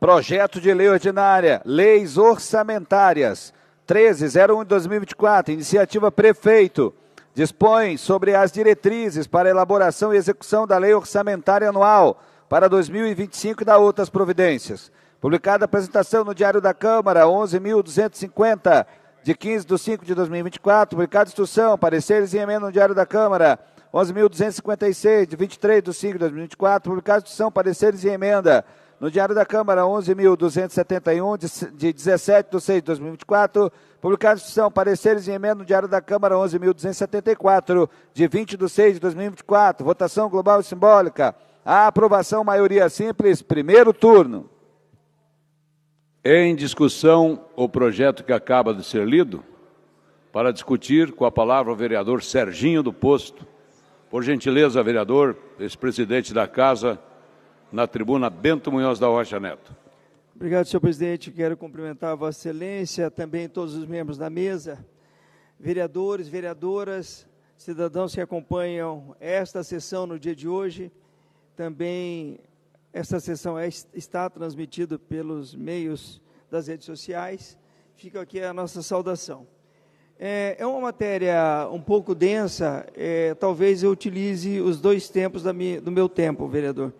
Projeto de Lei Ordinária, Leis Orçamentárias, 1301/2024, iniciativa Prefeito, dispõe sobre as diretrizes para elaboração e execução da Lei Orçamentária Anual para 2025 e da outras providências. Publicada a apresentação no Diário da Câmara, 11.250, de 15/5/2024, publicada instrução, pareceres e emenda no Diário da Câmara, 11.256, de 23/5/2024, publicada instrução, pareceres e emenda no Diário da Câmara, 11.271, de 17/6/2024, publicada instrução, pareceres e emenda no Diário da Câmara, 11.274, de 20/6/2024, votação global e simbólica, a aprovação maioria simples, primeiro turno. Em discussão, o projeto que acaba de ser lido. Para discutir, com a palavra o vereador Serginho do Posto. Por gentileza, vereador, ex-presidente da Casa, na tribuna Bento Munhoz da Rocha Neto. Obrigado, senhor presidente. Quero cumprimentar a Vossa Excelência, também todos os membros da mesa, vereadores, vereadoras, cidadãos que acompanham esta sessão no dia de hoje. Também esta sessão está transmitida pelos meios das redes sociais. Fica aqui a nossa saudação. É uma matéria um pouco densa, talvez eu utilize os dois tempos do meu tempo, vereador.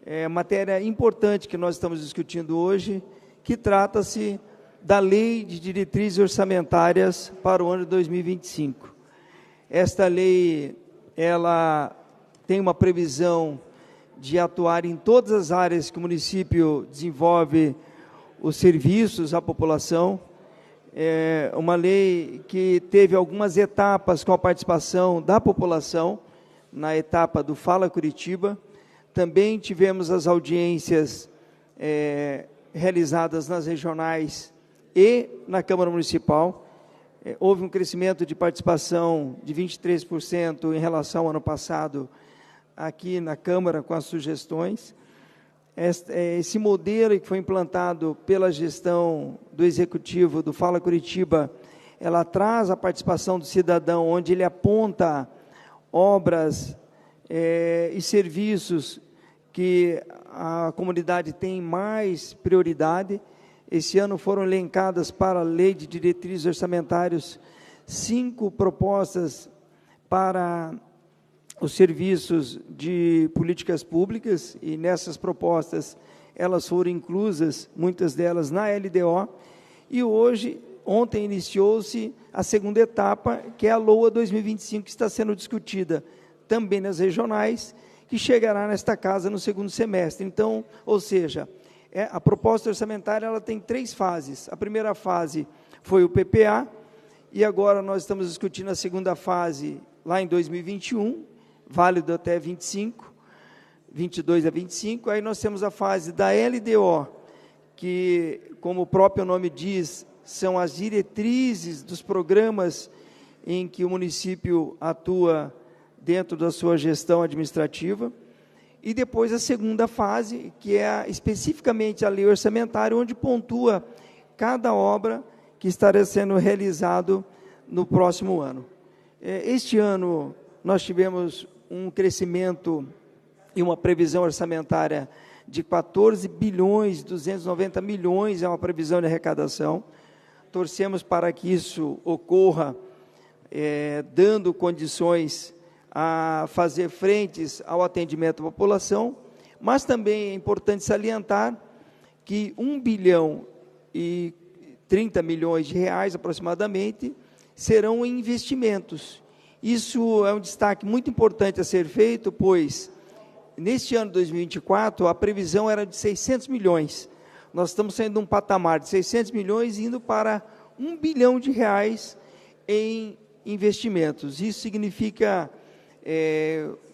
É matéria importante que nós estamos discutindo hoje, que trata-se da Lei de Diretrizes Orçamentárias para o ano de 2025. Esta lei, ela tem uma previsão de atuar em todas as áreas que o município desenvolve os serviços à população. É uma lei que teve algumas etapas com a participação da população, na etapa do Fala Curitiba. Também tivemos as audiências realizadas nas regionais e na Câmara Municipal. Houve um crescimento de participação de 23% em relação ao ano passado, aqui na Câmara, com as sugestões. Esse modelo que foi implantado pela gestão do Executivo do Fala Curitiba, ela traz a participação do cidadão, onde ele aponta obras e serviços que a comunidade tem mais prioridade. Esse ano foram elencadas para a Lei de Diretrizes Orçamentárias 5 propostas para os serviços de políticas públicas, e nessas propostas elas foram inclusas, muitas delas na LDO, e ontem iniciou-se a segunda etapa, que é a LOA 2025, que está sendo discutida também nas regionais, que chegará nesta casa no segundo semestre. Então, ou seja, a proposta orçamentária ela tem 3 fases. A primeira fase foi o PPA, e agora nós estamos discutindo a segunda fase lá em 2021, válido até 22 a 25, aí nós temos a fase da LDO, que, como o próprio nome diz, são as diretrizes dos programas em que o município atua dentro da sua gestão administrativa, e depois a segunda fase, que é especificamente a lei orçamentária, onde pontua cada obra que estará sendo realizado no próximo ano. Este ano nós tivemos um crescimento e uma previsão orçamentária de 14.290 bilhões, é uma previsão de arrecadação. Torcemos para que isso ocorra, dando condições a fazer frentes ao atendimento à população, mas também é importante salientar que 1.030 bilhões de reais, aproximadamente, serão em investimentos. Isso é um destaque muito importante a ser feito, pois, neste ano de 2024, a previsão era de 600 milhões. Nós estamos saindo de um patamar de 600 milhões, indo para 1 bilhão de reais em investimentos. Isso significa,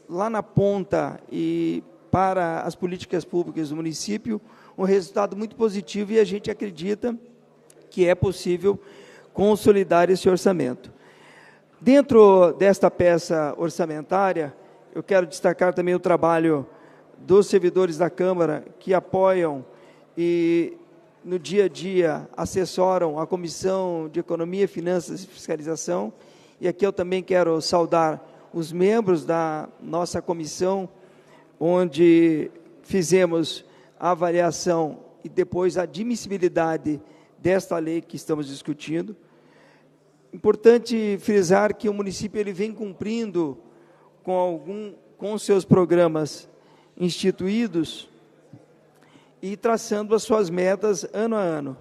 lá na ponta e para as políticas públicas do município, um resultado muito positivo, e a gente acredita que é possível consolidar esse orçamento. Dentro desta peça orçamentária, eu quero destacar também o trabalho dos servidores da Câmara, que apoiam e, no dia a dia, assessoram a Comissão de Economia, Finanças e Fiscalização. E aqui eu também quero saudar os membros da nossa comissão, onde fizemos a avaliação e depois a admissibilidade desta lei que estamos discutindo. Importante frisar que o município ele vem cumprindo com os seus programas instituídos e traçando as suas metas ano a ano.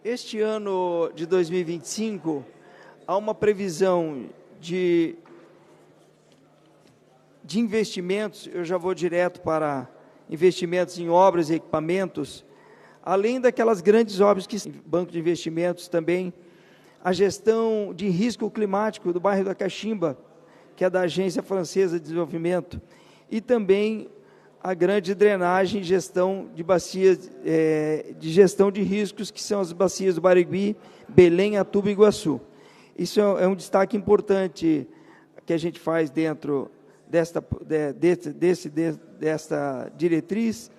Este ano de 2025, há uma previsão de investimentos, eu já vou direto para investimentos em obras e equipamentos, além daquelas grandes obras que banco de investimentos também, a gestão de risco climático do bairro da Caximba, que é da Agência Francesa de Desenvolvimento, e também a grande drenagem e gestão de bacias, de gestão de riscos, que são as bacias do Barigui, Belém, Atuba e Iguaçu. Isso é um destaque importante que a gente faz dentro desta diretriz,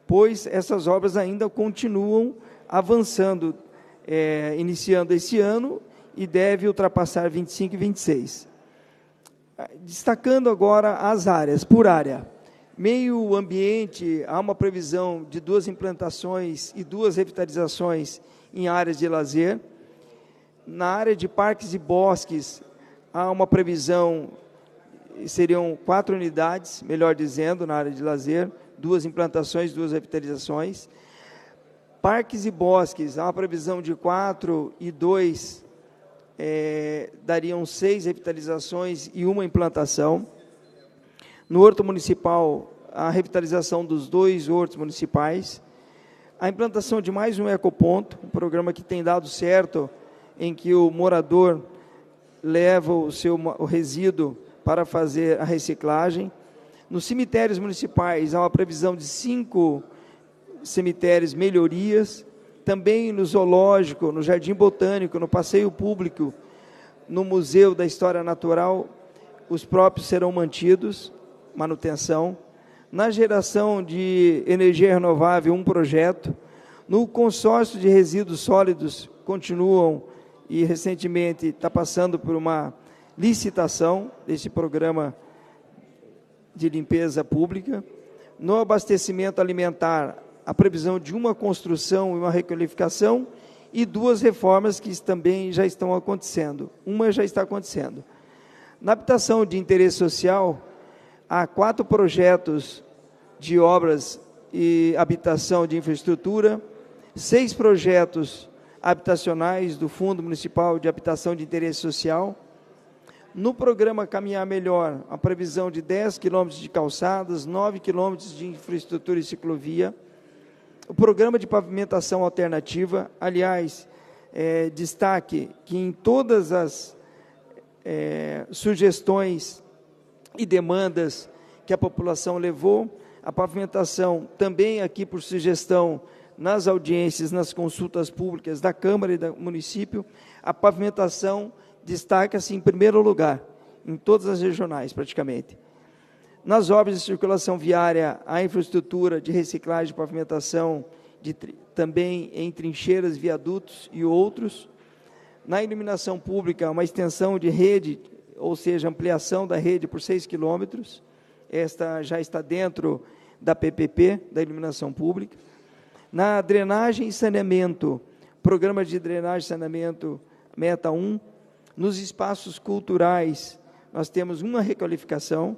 pois essas obras ainda continuam avançando, iniciando esse ano, e deve ultrapassar 25 e 26. Destacando agora as áreas, por área. Meio ambiente, há uma previsão de 2 implantações e 2 revitalizações em áreas de lazer. Na área de parques e bosques, há uma previsão, seriam 4 unidades, melhor dizendo, na área de lazer, 2 implantações, 2 revitalizações. Parques e bosques, há uma previsão de 4 e 2, dariam 6 revitalizações e 1 implantação. No horto municipal, a revitalização dos 2 hortos municipais, a implantação de mais um ecoponto, um programa que tem dado certo, em que o morador leva o resíduo para fazer a reciclagem. Nos cemitérios municipais, há uma previsão de 5 cemitérios melhorias, também no zoológico, no jardim botânico, no passeio público, no Museu da História Natural, os próprios serão mantidos, manutenção. Na geração de energia renovável, um projeto. No consórcio de resíduos sólidos, continuam, e recentemente está passando por uma licitação desse programa de limpeza pública. No abastecimento alimentar, a previsão de uma construção e uma requalificação e 2 reformas que também já estão acontecendo. Uma já está acontecendo. Na habitação de interesse social, há 4 projetos de obras e habitação de infraestrutura, 6 projetos habitacionais do Fundo Municipal de Habitação de Interesse Social. No programa Caminhar Melhor, a previsão de 10 quilômetros de calçadas, 9 quilômetros de infraestrutura e ciclovia. O programa de pavimentação alternativa, aliás, destaque que em todas as sugestões e demandas que a população levou, a pavimentação também aqui por sugestão nas audiências, nas consultas públicas da Câmara e do município, a pavimentação destaca-se em primeiro lugar, em todas as regionais praticamente. Nas obras de circulação viária, a infraestrutura de reciclagem de pavimentação, também em trincheiras, viadutos e outros. Na iluminação pública, uma extensão de rede, ou seja, ampliação da rede por 6 quilômetros. Esta já está dentro da PPP, da iluminação pública. Na drenagem e saneamento, programa de drenagem e saneamento, meta 1. Nos espaços culturais, nós temos uma requalificação.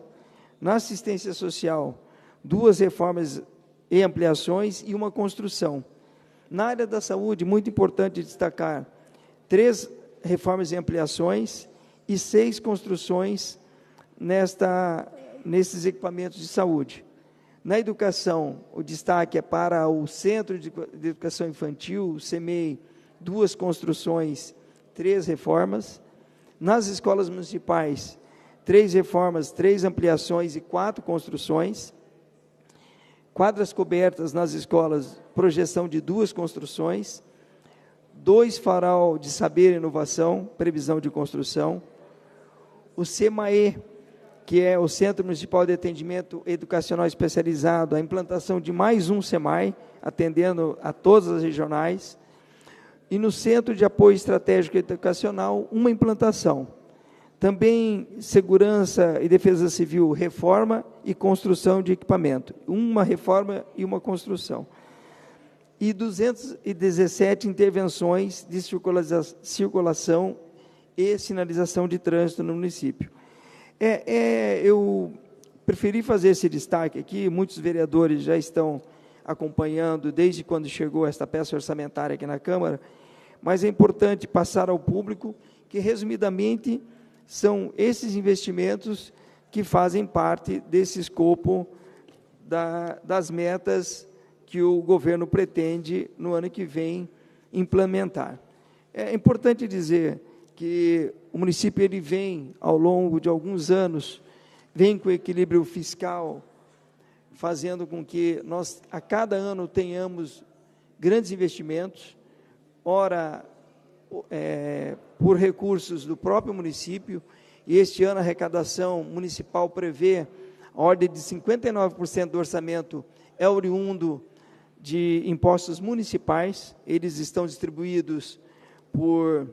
Na assistência social, 2 reformas e ampliações e uma construção. Na área da saúde, muito importante destacar 3 reformas e ampliações e 6 construções nesses equipamentos de saúde. Na educação, o destaque é para o Centro de Educação Infantil, o CEMEI, 2 construções, 3 reformas. Nas escolas municipais, 3 reformas, 3 ampliações e 4 construções. Quadras cobertas nas escolas, projeção de 2 construções. 2 farol de saber e inovação, previsão de construção. O CEMAE, que é o Centro Municipal de Atendimento Educacional Especializado, a implantação de mais um CEMAI, atendendo a todas as regionais. E no Centro de Apoio Estratégico Educacional, uma implantação. Também Segurança e Defesa Civil, reforma e construção de equipamento. Uma reforma e uma construção. e 217 intervenções de circulação e sinalização de trânsito no município. Eu preferi fazer esse destaque aqui, muitos vereadores já estão acompanhando desde quando chegou esta peça orçamentária aqui na Câmara, mas é importante passar ao público que, resumidamente, são esses investimentos que fazem parte desse escopo das metas que o governo pretende, no ano que vem, implementar. É importante dizer que o município ele vem, ao longo de alguns anos, vem com equilíbrio fiscal, fazendo com que nós, a cada ano, tenhamos grandes investimentos, ora por recursos do próprio município, e este ano a arrecadação municipal prevê a ordem de 59% do orçamento é oriundo de impostos municipais, eles estão distribuídos por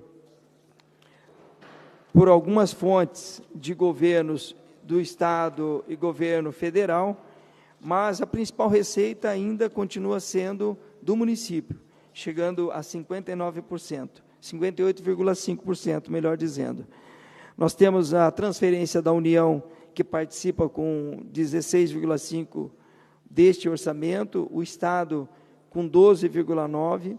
algumas fontes de governos do Estado e governo federal, mas a principal receita ainda continua sendo do município, chegando a 59%, 58,5%, melhor dizendo. Nós temos a transferência da União, que participa com 16,5% deste orçamento, o Estado com 12,9%,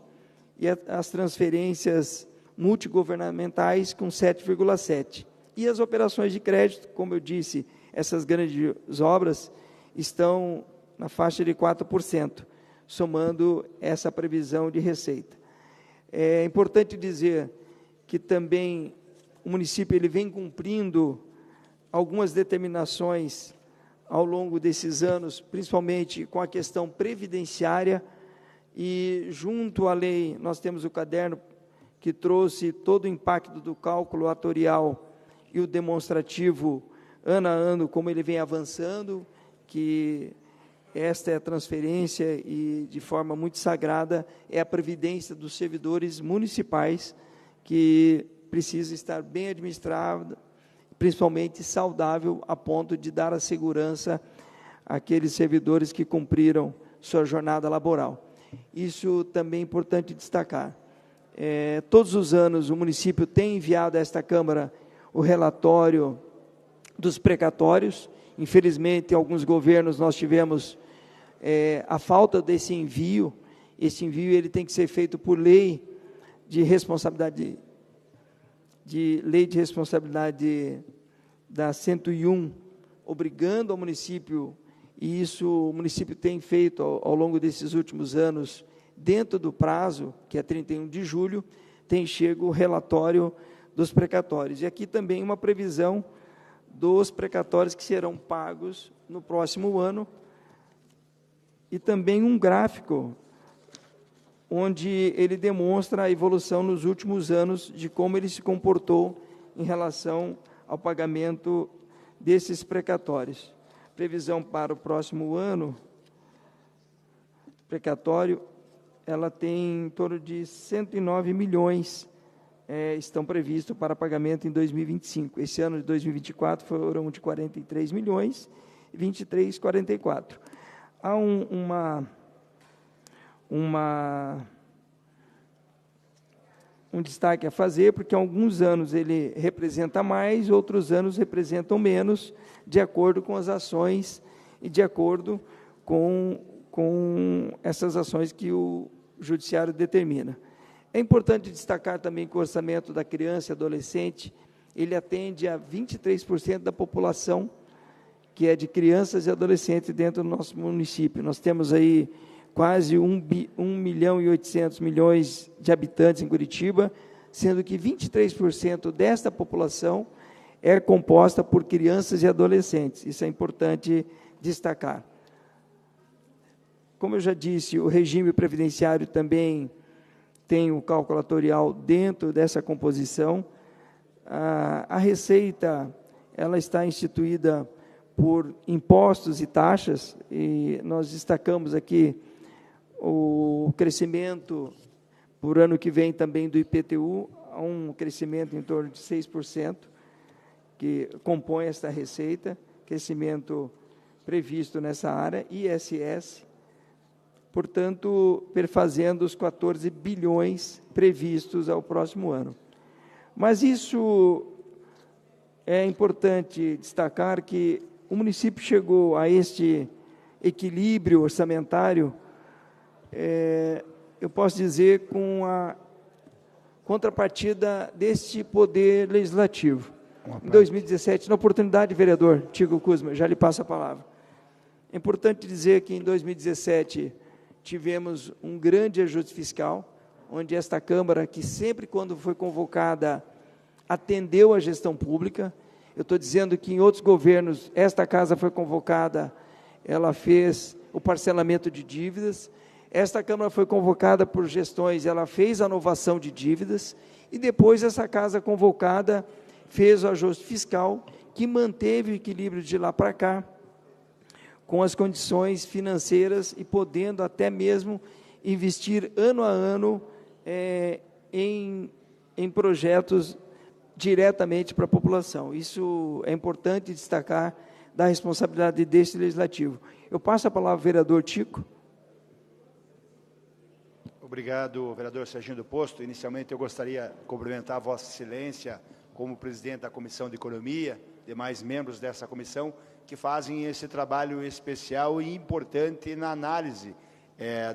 e as transferências multigovernamentais com 7,7%. E as operações de crédito, como eu disse, essas grandes obras estão na faixa de 4%, somando essa previsão de receita. É importante dizer que também o município ele vem cumprindo algumas determinações ao longo desses anos, principalmente com a questão previdenciária, e junto à lei nós temos o caderno que trouxe todo o impacto do cálculo atorial e o demonstrativo ano a ano, como ele vem avançando, que esta é a transferência e, de forma muito sagrada, é a previdência dos servidores municipais, que precisa estar bem administrada, principalmente saudável, a ponto de dar a segurança àqueles servidores que cumpriram sua jornada laboral. Isso também é importante destacar. Todos os anos o município tem enviado a esta Câmara o relatório dos precatórios. Infelizmente, em alguns governos nós tivemos a falta desse envio. Esse envio ele tem que ser feito por lei de responsabilidade da 101, obrigando ao município, e isso o município tem feito ao longo desses últimos anos, dentro do prazo, que é 31 de julho, tem chego o relatório dos precatórios. E aqui também uma previsão dos precatórios que serão pagos no próximo ano, e também um gráfico onde ele demonstra a evolução nos últimos anos de como ele se comportou em relação ao pagamento desses precatórios. Previsão para o próximo ano, precatório, ela tem em torno de 109 milhões estão previstos para pagamento em 2025. Esse ano de 2024 foram de 43 milhões, 23, 44. Há um destaque a fazer, porque alguns anos ele representa mais, outros anos representam menos, de acordo com as ações e de acordo com essas ações que o Judiciário determina. É importante destacar também que o orçamento da criança e adolescente, ele atende a 23% da população, que é de crianças e adolescentes dentro do nosso município. Nós temos aí quase 1.800.000.000 de habitantes em Curitiba, sendo que 23% desta população é composta por crianças e adolescentes. Isso é importante destacar. Como eu já disse, o regime previdenciário também tem o calculatorial dentro dessa composição. A receita, ela está instituída por impostos e taxas, e nós destacamos aqui o crescimento por ano que vem também do IPTU, um crescimento em torno de 6%, que compõe esta receita, crescimento previsto nessa área, ISS, portanto, perfazendo os 14 bilhões previstos ao próximo ano. Mas isso é importante destacar que o município chegou a este equilíbrio orçamentário, eu posso dizer, com a contrapartida deste poder legislativo. Em 2017, na oportunidade, vereador Tico Kuzma, já lhe passo a palavra. É importante dizer que em 2017 tivemos um grande ajuste fiscal, onde esta Câmara, que sempre quando foi convocada, atendeu a gestão pública. Eu estou dizendo que em outros governos, esta casa foi convocada, ela fez o parcelamento de dívidas. Esta Câmara foi convocada por gestões, ela fez a novação de dívidas, e depois essa casa convocada fez o ajuste fiscal, que manteve o equilíbrio de lá para cá, com as condições financeiras e podendo até mesmo investir ano a ano em projetos diretamente para a população. Isso é importante destacar da responsabilidade deste legislativo. Eu passo a palavra ao vereador Tico. Obrigado, vereador Serginho do Posto. Inicialmente, eu gostaria de cumprimentar Vossa Excelência como presidente da Comissão de Economia, demais membros dessa comissão, que fazem esse trabalho especial e importante na análise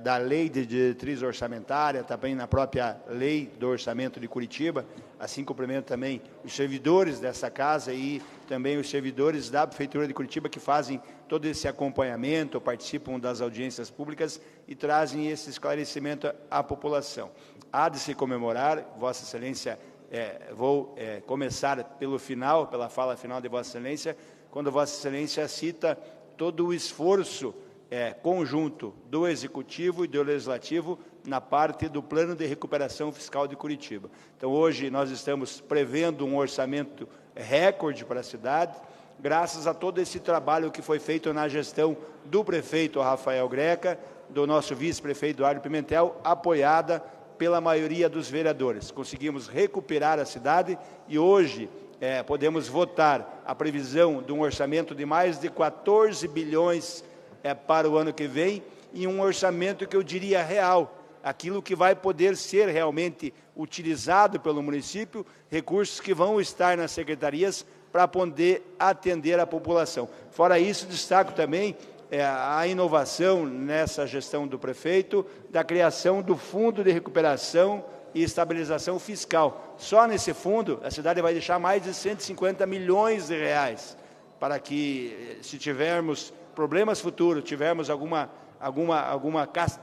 da lei de diretriz orçamentária, também na própria lei do orçamento de Curitiba. Assim, cumprimento também os servidores dessa casa e também os servidores da Prefeitura de Curitiba, que fazem todo esse acompanhamento, participam das audiências públicas e trazem esse esclarecimento à população. Há de se comemorar, Vossa Excelência, vou começar pelo final, pela fala final de Vossa Excelência, quando Vossa Excelência cita todo o esforço conjunto do Executivo e do Legislativo na parte do Plano de Recuperação Fiscal de Curitiba. Então, hoje, nós estamos prevendo um orçamento recorde para a cidade, graças a todo esse trabalho que foi feito na gestão do prefeito Rafael Greca, do nosso vice-prefeito Eduardo Pimentel, apoiada pela maioria dos vereadores. Conseguimos recuperar a cidade e hoje podemos votar a previsão de um orçamento de mais de 14 bilhões para o ano que vem, e um orçamento que eu diria real, aquilo que vai poder ser realmente utilizado pelo município, recursos que vão estar nas secretarias para poder atender a população. Fora isso, destaco também a inovação nessa gestão do prefeito, da criação do Fundo de Recuperação e Estabilização Fiscal. Só nesse fundo, a cidade vai deixar mais de 150 milhões de reais, para que, se tivermos problemas futuros, tivermos alguma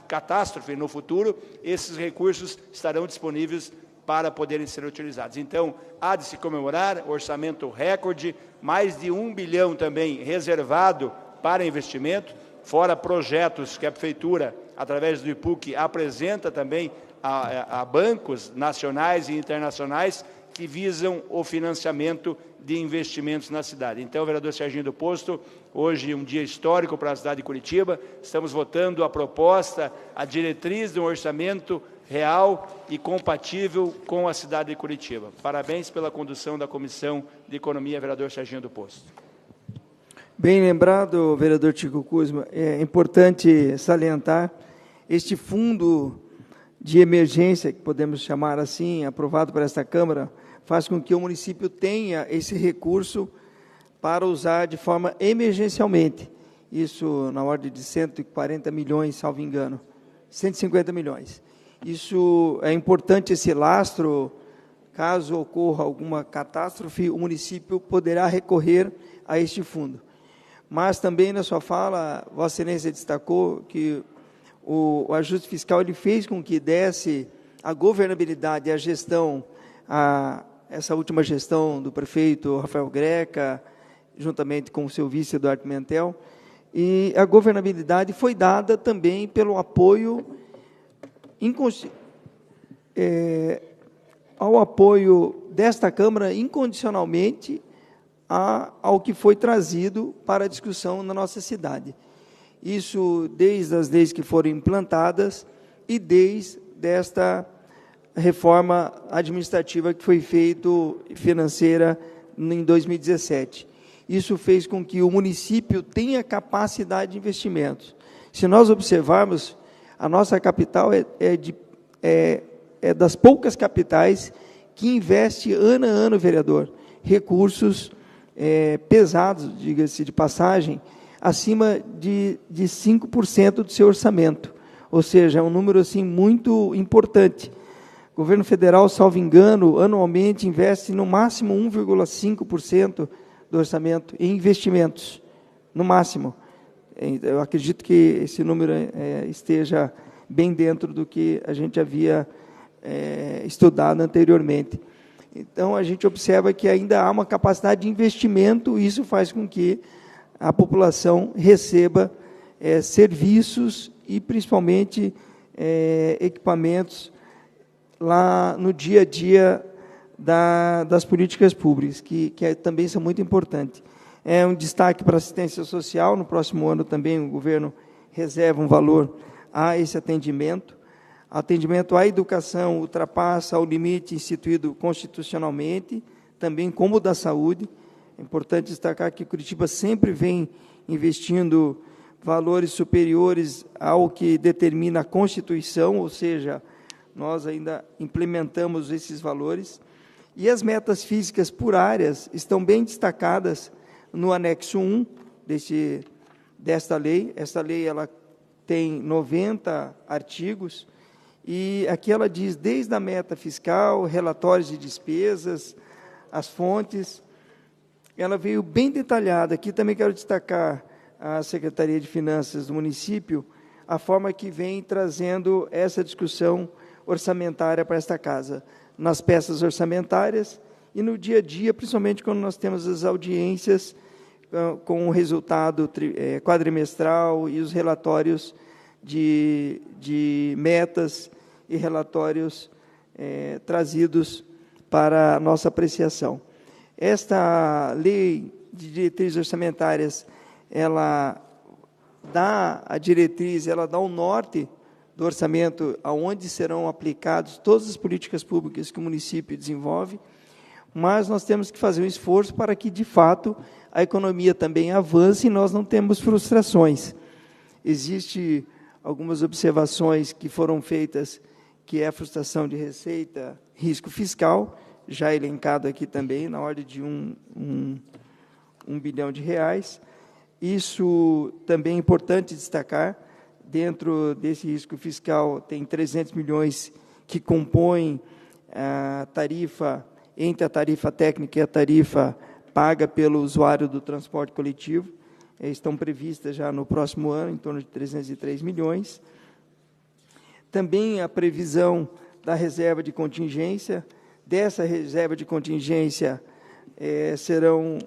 catástrofe no futuro, esses recursos estarão disponíveis para poderem ser utilizados. Então, há de se comemorar, orçamento recorde, mais de 1 bilhão também reservado para investimento, fora projetos que a Prefeitura, através do IPUC, apresenta também a bancos nacionais e internacionais que visam o financiamento de investimentos na cidade. Então, vereador Serginho do Posto, hoje um dia histórico para a cidade de Curitiba, estamos votando a proposta, a diretriz de um orçamento real e compatível com a cidade de Curitiba. Parabéns pela condução da Comissão de Economia, vereador Serginho do Posto. Bem lembrado, vereador Tico Kuzma, é importante salientar este fundo de emergência, que podemos chamar assim, aprovado por esta Câmara, faz com que o município tenha esse recurso para usar de forma emergencialmente. Isso na ordem de 140 milhões, salvo engano, 150 milhões. Isso é importante, esse lastro, caso ocorra alguma catástrofe, o município poderá recorrer a este fundo. Mas também na sua fala, Vossa Excelência destacou que o ajuste fiscal ele fez com que desse a governabilidade e a gestão, essa última gestão do prefeito Rafael Greca, juntamente com o seu vice Eduardo Pimentel, e a governabilidade foi dada também pelo apoio ao apoio desta Câmara incondicionalmente ao que foi trazido para a discussão na nossa cidade. Isso desde as leis que foram implantadas e desde esta reforma administrativa que foi feita financeira em 2017. Isso fez com que o município tenha capacidade de investimentos. Se nós observarmos, A nossa capital é das poucas capitais que investe ano a ano, vereador, recursos pesados, diga-se de passagem, acima de 5% do seu orçamento. Ou seja, é um número assim, muito importante. O governo federal, salvo engano, anualmente investe no máximo 1,5% do orçamento em investimentos, no máximo. Eu acredito que esse número esteja bem dentro do que a gente havia estudado anteriormente. Então, a gente observa que ainda há uma capacidade de investimento, e isso faz com que a população receba serviços e, principalmente, equipamentos lá no dia a dia das políticas públicas, que também são muito importantes. É um destaque para a assistência social. No próximo ano também o governo reserva um valor a esse atendimento. Atendimento à educação ultrapassa o limite instituído constitucionalmente, também como o da saúde. É importante destacar que Curitiba sempre vem investindo valores superiores ao que determina a Constituição, ou seja, nós ainda implementamos esses valores. E as metas físicas por áreas estão bem destacadas no anexo 1 desta lei. Esta lei ela tem 90 artigos, e aqui ela diz, desde a meta fiscal, relatórios de despesas, as fontes, ela veio bem detalhada. Aqui também quero destacar a Secretaria de Finanças do município, a forma que vem trazendo essa discussão orçamentária para esta casa, nas peças orçamentárias e no dia a dia, principalmente quando nós temos as audiências com o resultado quadrimestral e os relatórios de metas e relatórios trazidos para a nossa apreciação. Esta lei de diretrizes orçamentárias, ela dá a diretriz, ela dá o norte do orçamento, aonde serão aplicadas todas as políticas públicas que o município desenvolve, mas nós temos que fazer um esforço para que, de fato, a economia também avance e nós não temos frustrações. Existem algumas observações que foram feitas, que é a frustração de receita, risco fiscal, já elencado aqui também, na ordem de R$1 bilhão. Isso também é importante destacar. Dentro desse risco fiscal, tem 300 milhões que compõem a tarifa, entre a tarifa técnica e a tarifa paga pelo usuário do transporte coletivo. Estão previstas já no próximo ano, em torno de 303 milhões. Também a previsão da reserva de contingência. Dessa reserva de contingência serão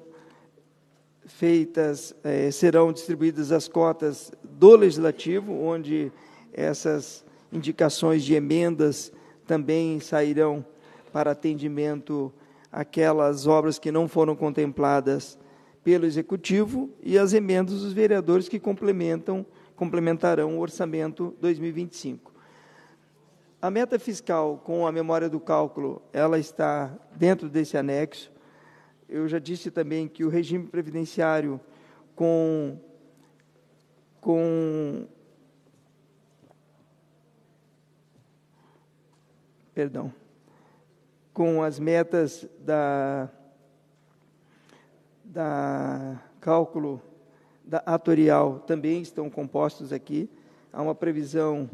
distribuídas as cotas do Legislativo, onde essas indicações de emendas também sairão para atendimento àquelas obras que não foram contempladas pelo Executivo, e as emendas dos vereadores que complementarão o orçamento 2025. A meta fiscal, com a memória do cálculo, ela está dentro desse anexo. Eu já disse também que o regime previdenciário com as metas da cálculo atorial também estão compostos aqui. Há uma previsão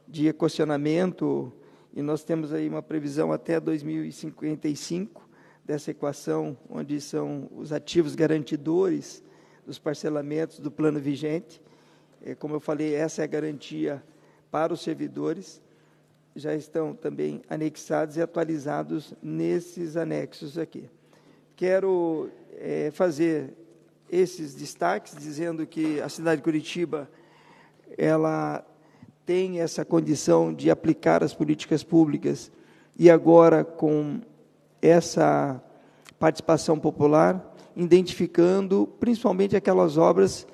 de equacionamento, e nós temos aí uma previsão até 2055, dessa equação, onde são os ativos garantidores dos parcelamentos do plano vigente. Como eu falei, essa é a garantia para os servidores, já estão também anexados e atualizados nesses anexos aqui. Quero fazer esses destaques, dizendo que a cidade de Curitiba, ela tem essa condição de aplicar as políticas públicas, e agora com essa participação popular, identificando principalmente aquelas obras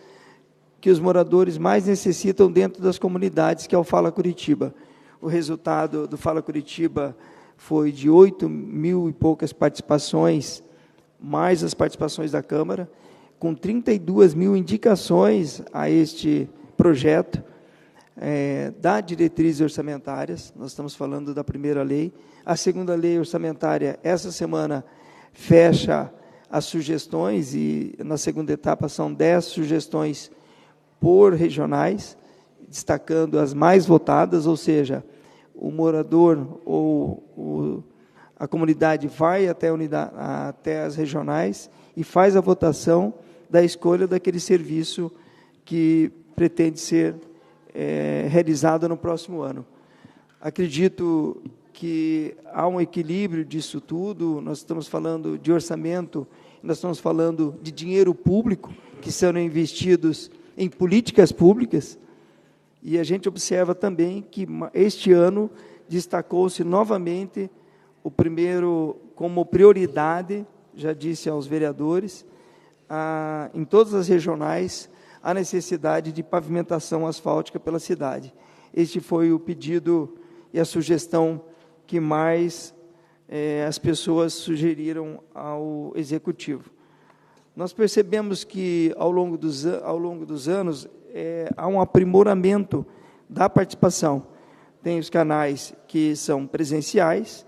que os moradores mais necessitam dentro das comunidades, que é o Fala Curitiba. O resultado do Fala Curitiba foi de 8 mil e poucas participações, mais as participações da Câmara, com 32 mil indicações a este projeto. da diretrizes orçamentárias. Nós estamos falando da primeira lei. A segunda lei orçamentária, essa semana, fecha as sugestões, e na segunda etapa são 10 sugestões por regionais, destacando as mais votadas, ou seja, o morador ou a comunidade vai até as regionais e faz a votação da escolha daquele serviço que pretende ser realizado no próximo ano. Acredito que há um equilíbrio disso tudo. Nós estamos falando de orçamento, nós estamos falando de dinheiro público, que serão investidos em políticas públicas, e a gente observa também que este ano destacou-se novamente o primeiro como prioridade, já disse aos vereadores, em todas as regionais, a necessidade de pavimentação asfáltica pela cidade. Este foi o pedido e a sugestão que mais as pessoas sugeriram ao Executivo. Nós percebemos que, ao longo dos anos, há um aprimoramento da participação. Tem os canais que são presenciais,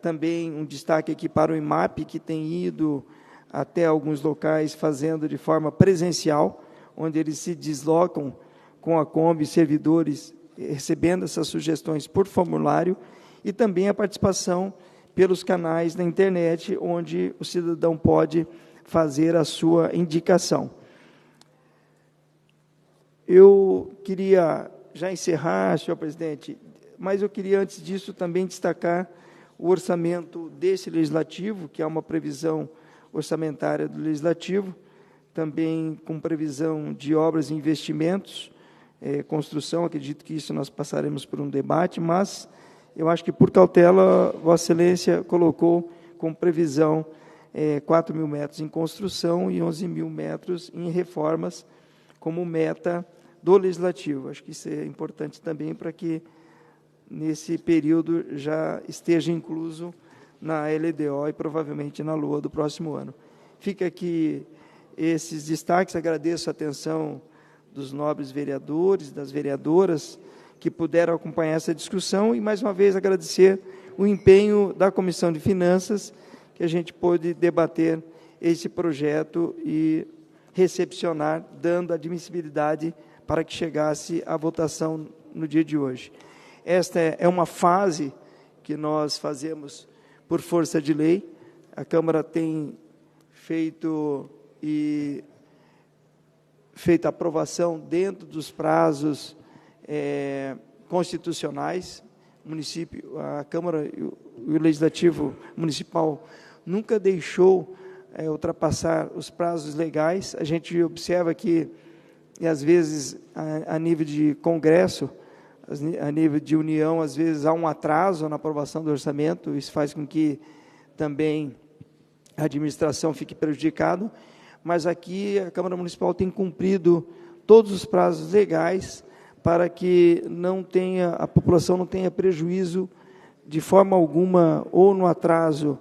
também um destaque aqui para o IMAP, que tem ido até alguns locais fazendo de forma presencial, onde eles se deslocam com a Kombi, servidores, recebendo essas sugestões por formulário, e também a participação pelos canais da internet, onde o cidadão pode fazer a sua indicação. Eu queria já encerrar, senhor presidente, mas eu queria, antes disso, também destacar o orçamento desse legislativo, que é uma previsão orçamentária do legislativo, também com previsão de obras e investimentos, construção. Acredito que isso nós passaremos por um debate, mas eu acho que, por cautela, Vossa Excelência colocou com previsão 4 mil metros em construção e 11 mil metros em reformas, como meta do Legislativo. Acho que isso é importante também para que, nesse período, já esteja incluso na LDO e, provavelmente, na LOA do próximo ano. Fica aqui esses destaques. Agradeço a atenção dos nobres vereadores, das vereadoras, que puderam acompanhar essa discussão, e, mais uma vez, agradecer o empenho da Comissão de Finanças, que a gente pôde debater esse projeto e recepcionar, dando admissibilidade para que chegasse à votação no dia de hoje. Esta é uma fase que nós fazemos por força de lei. A Câmara tem feito a aprovação dentro dos prazos constitucionais. O município, a Câmara e o Legislativo Municipal nunca deixou ultrapassar os prazos legais. A gente observa que, e às vezes, a nível de Congresso, a nível de União, às vezes há um atraso na aprovação do orçamento. Isso faz com que também a administração fique prejudicada, mas aqui a Câmara Municipal tem cumprido todos os prazos legais para que a população não tenha prejuízo de forma alguma, ou no atraso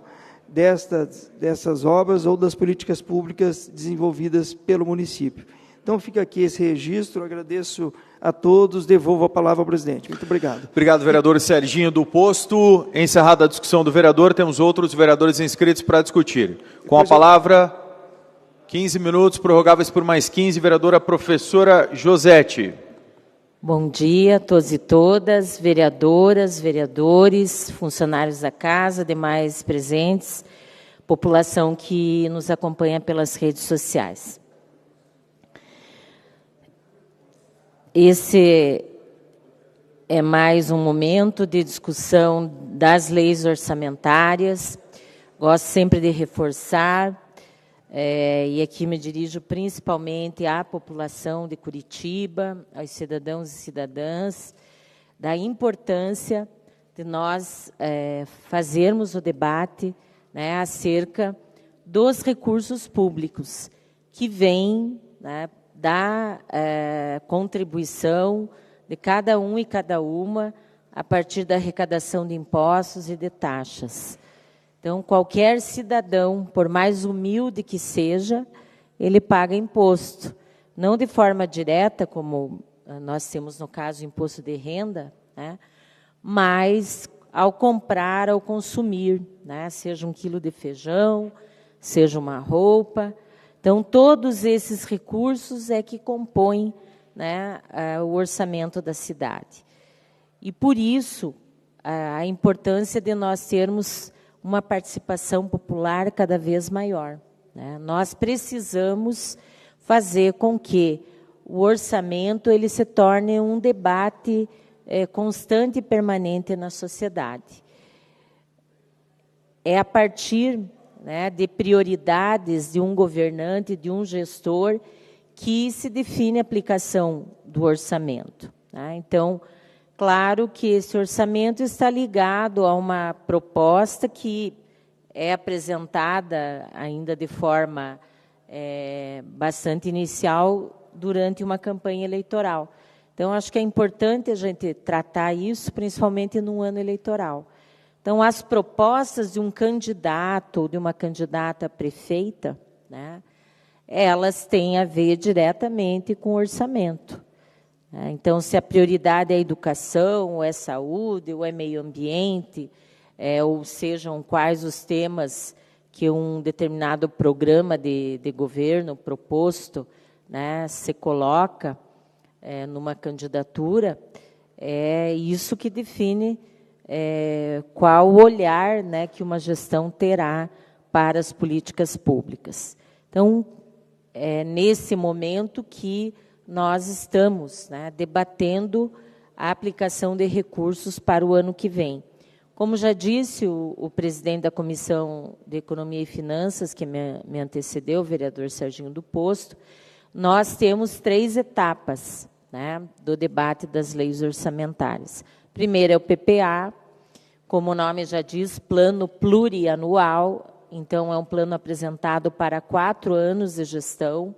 dessas obras ou das políticas públicas desenvolvidas pelo município. Então, fica aqui esse registro. Agradeço a todos. Devolvo a palavra ao presidente. Muito obrigado. Obrigado, vereador Serginho do Posto. Encerrada a discussão do vereador, temos outros vereadores inscritos para discutir. Com a palavra, 15 minutos, prorrogáveis por mais 15, vereadora professora Josete. Bom dia a todos e todas, vereadoras, vereadores, funcionários da casa, demais presentes, população que nos acompanha pelas redes sociais. Esse é mais um momento de discussão das leis orçamentárias. Gosto sempre de reforçar, e aqui me dirijo principalmente à população de Curitiba, aos cidadãos e cidadãs, da importância de nós fazermos o debate, né, acerca dos recursos públicos, que vêm, né, da contribuição de cada um e cada uma a partir da arrecadação de impostos e de taxas. Então, qualquer cidadão, por mais humilde que seja, ele paga imposto. Não de forma direta, como nós temos, no caso, imposto de renda, né, mas ao comprar, ao consumir, né, seja 1 quilo de feijão, seja uma roupa. Então, todos esses recursos é que compõem, né, o orçamento da cidade. E, por isso, a importância de nós termos uma participação popular cada vez maior, né? Nós precisamos fazer com que o orçamento ele se torne um debate constante e permanente na sociedade. É a partir, né, de prioridades de um governante, de um gestor, que se define a aplicação do orçamento, né? Então, claro que esse orçamento está ligado a uma proposta que é apresentada ainda de forma bastante inicial durante uma campanha eleitoral. Então, acho que é importante a gente tratar isso, principalmente num ano eleitoral. Então, as propostas de um candidato ou de uma candidata a prefeita, né, elas têm a ver diretamente com o orçamento. Então, se a prioridade é a educação, ou é saúde, ou é meio ambiente, ou sejam quais os temas que um determinado programa de governo proposto, né, se coloca numa candidatura, é isso que define qual o olhar, né, que uma gestão terá para as políticas públicas. Então, é nesse momento que nós estamos, né, debatendo a aplicação de recursos para o ano que vem. Como já disse o presidente da Comissão de Economia e Finanças, que me antecedeu, o vereador Serginho do Posto, nós temos 3 etapas, né, do debate das leis orçamentárias. Primeiro é o PPA, como o nome já diz, plano plurianual, então é um plano apresentado para 4 anos de gestão,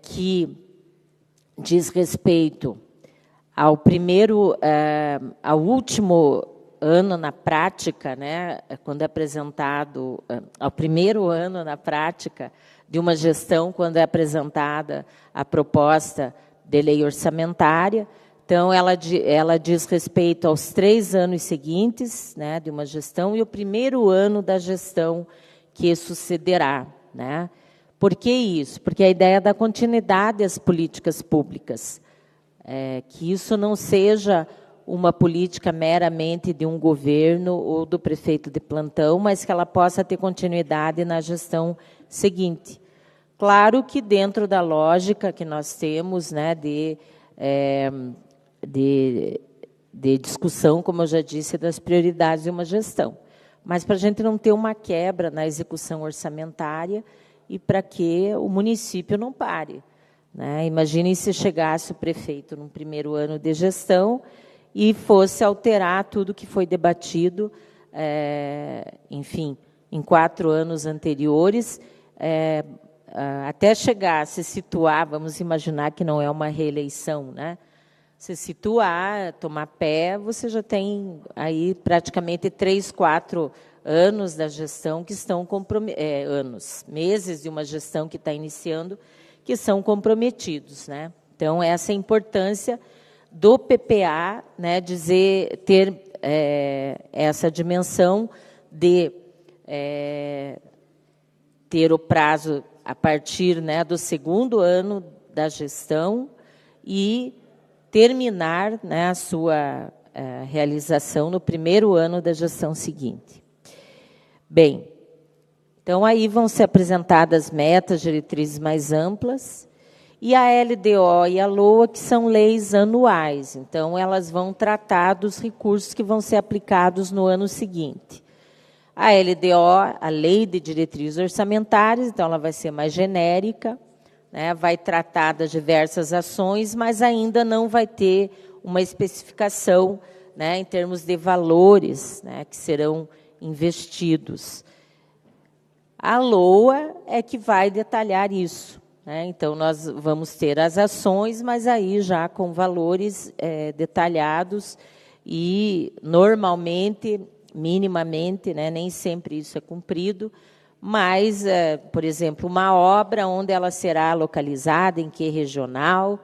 que diz respeito ao ao último ano na prática, né, quando é apresentado, ao primeiro ano na prática de uma gestão, quando é apresentada a proposta de lei orçamentária. Então, ela diz respeito aos 3 anos seguintes, né, de uma gestão e o primeiro ano da gestão que sucederá, né? Por que isso? Porque a ideia da continuidade às políticas públicas, que isso não seja uma política meramente de um governo ou do prefeito de plantão, mas que ela possa ter continuidade na gestão seguinte. Claro que dentro da lógica que nós temos, né, de discussão, como eu já disse, das prioridades de uma gestão. Mas para a gente não ter uma quebra na execução orçamentária e para que o município não pare, né? Imaginem se chegasse o prefeito no primeiro ano de gestão e fosse alterar tudo que foi debatido, enfim, em 4 anos anteriores, até chegar a se situar, vamos imaginar que não é uma reeleição, né? Se situar, tomar pé, você já tem aí praticamente 3, 4 anos da gestão que estão meses de uma gestão que está iniciando, que são comprometidos, né? Então, essa é a importância do PPA, né, ter essa dimensão de ter o prazo a partir, né, do segundo ano da gestão e terminar, né, a sua realização no primeiro ano da gestão seguinte. Bem, então aí vão ser apresentadas metas, diretrizes mais amplas, e a LDO e a LOA, que são leis anuais. Então, elas vão tratar dos recursos que vão ser aplicados no ano seguinte. A LDO, a Lei de Diretrizes Orçamentárias, então ela vai ser mais genérica, né, vai tratar das diversas ações, mas ainda não vai ter uma especificação, né, em termos de valores, né, que serão investidos. A LOA é que vai detalhar isso, né? Então, nós vamos ter as ações, mas aí já com valores detalhados e, normalmente, minimamente, né, nem sempre isso é cumprido, mas, por exemplo, uma obra, onde ela será localizada, em que regional,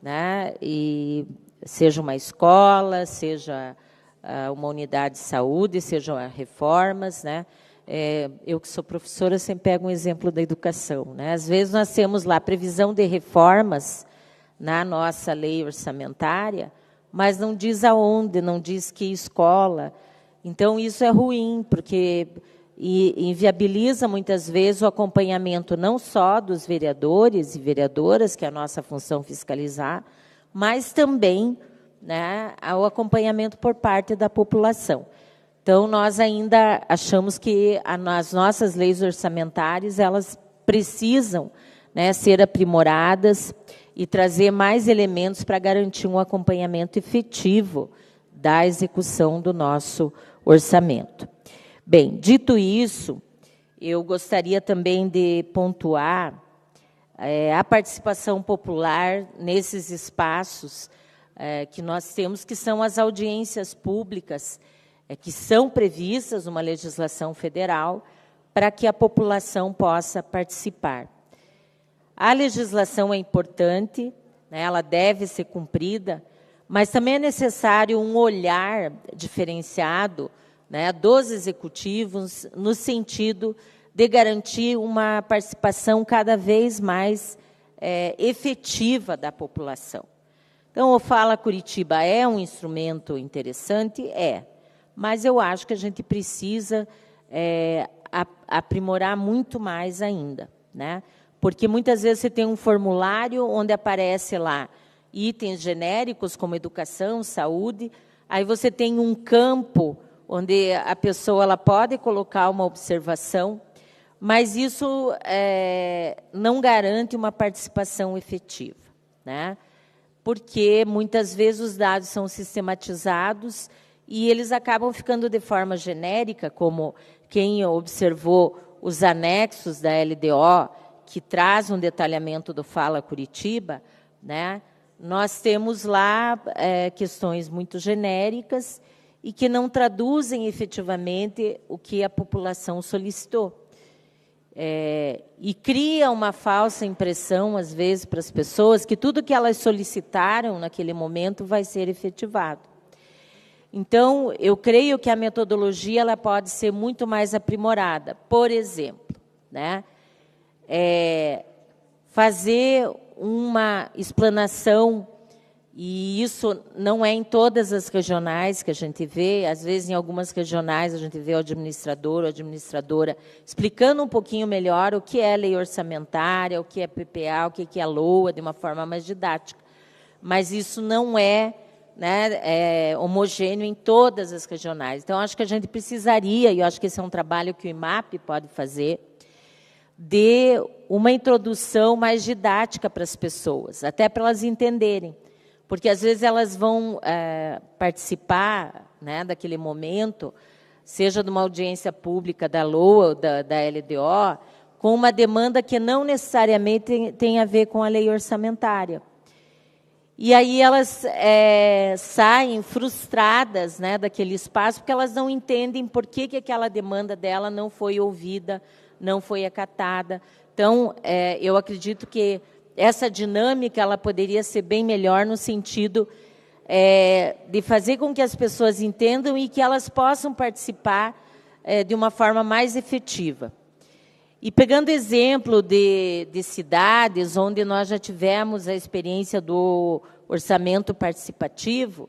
né? E seja uma escola, seja uma unidade de saúde, sejam reformas, né? Eu que sou professora sempre pego um exemplo da educação, né? Às vezes nós temos lá previsão de reformas na nossa lei orçamentária, mas não diz aonde, não diz que escola. Então isso é ruim, porque inviabiliza muitas vezes o acompanhamento não só dos vereadores e vereadoras, que é a nossa função fiscalizar, mas também, né, o acompanhamento por parte da população. Então, nós ainda achamos que as nossas leis orçamentárias, elas precisam, né, ser aprimoradas e trazer mais elementos para garantir um acompanhamento efetivo da execução do nosso orçamento. Bem, dito isso, eu gostaria também de pontuar a participação popular nesses espaços que nós temos, que são as audiências públicas, que são previstas numa legislação federal, para que a população possa participar. A legislação é importante, né, ela deve ser cumprida, mas também é necessário um olhar diferenciado, né, dos executivos, no sentido de garantir uma participação cada vez mais efetiva da população. Então, o Fala Curitiba é um instrumento interessante? Mas eu acho que a gente precisa aprimorar muito mais ainda, né? Porque muitas vezes você tem um formulário onde aparece lá itens genéricos como educação, saúde, aí você tem um campo onde a pessoa ela pode colocar uma observação, mas isso não garante uma participação efetiva, né? Porque muitas vezes os dados são sistematizados e eles acabam ficando de forma genérica, como quem observou os anexos da LDO, que traz um detalhamento do Fala Curitiba, né? Nós temos lá questões muito genéricas e que não traduzem efetivamente o que a população solicitou. E cria uma falsa impressão, às vezes, para as pessoas, que tudo que elas solicitaram naquele momento vai ser efetivado. Então, eu creio que a metodologia ela pode ser muito mais aprimorada. Por exemplo, né, fazer uma explanação, e isso não é em todas as regionais que a gente vê, às vezes em algumas regionais a gente vê o administrador ou a administradora explicando um pouquinho melhor o que é lei orçamentária, o que é PPA, o que é LOA, de uma forma mais didática. Mas isso não é, né, homogêneo em todas as regionais. Então, acho que a gente precisaria, e eu acho que esse é um trabalho que o IMAP pode fazer, de uma introdução mais didática para as pessoas, até para elas entenderem. Porque, às vezes, elas vão participar, né, daquele momento, seja de uma audiência pública da LOA ou da LDO, com uma demanda que não necessariamente tem a ver com a lei orçamentária. E aí elas saem frustradas, né, daquele espaço, porque elas não entendem por que aquela demanda dela não foi ouvida, não foi acatada. Então, eu acredito que essa dinâmica ela poderia ser bem melhor no sentido de fazer com que as pessoas entendam e que elas possam participar de uma forma mais efetiva. E pegando exemplo de cidades onde nós já tivemos a experiência do orçamento participativo,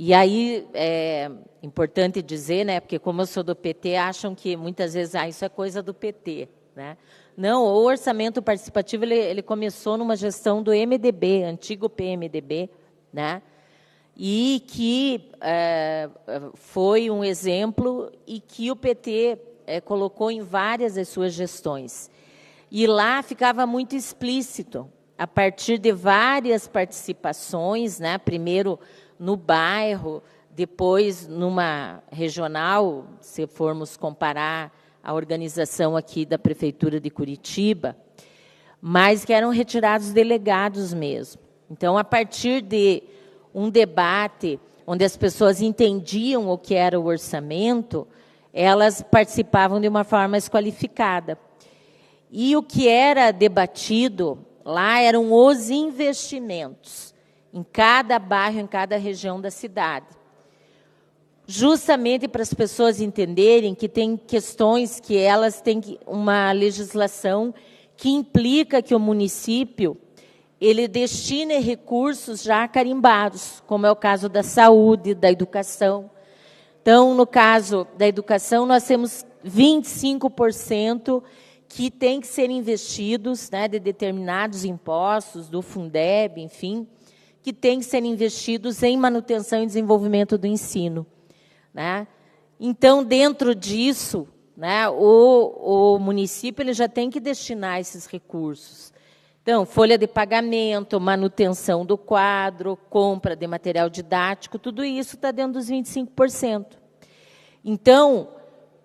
e aí é importante dizer, né, porque como eu sou do PT, acham que muitas vezes isso é coisa do PT, né? Não, o orçamento participativo ele começou numa gestão do MDB, antigo PMDB, né? E que foi um exemplo e que o PT colocou em várias das suas gestões. E lá ficava muito explícito, a partir de várias participações, né? Primeiro no bairro, depois numa regional, se formos comparar a organização aqui da Prefeitura de Curitiba, mas que eram retirados delegados mesmo. Então, a partir de um debate onde as pessoas entendiam o que era o orçamento, elas participavam de uma forma mais qualificada. E o que era debatido lá eram os investimentos. em cada bairro, em cada região da cidade. Justamente para as pessoas entenderem que tem questões que elas têm uma legislação que implica que o município ele destine recursos já carimbados, como é o caso da saúde, da educação. Então, no caso da educação, nós temos 25% que tem que ser investidos, né, de determinados impostos, do Fundeb, enfim, que tem que ser investidos em manutenção e desenvolvimento do ensino, né? Então, dentro disso, né, o município ele já tem que destinar esses recursos. Então, folha de pagamento, manutenção do quadro, compra de material didático, tudo isso está dentro dos 25%. Então,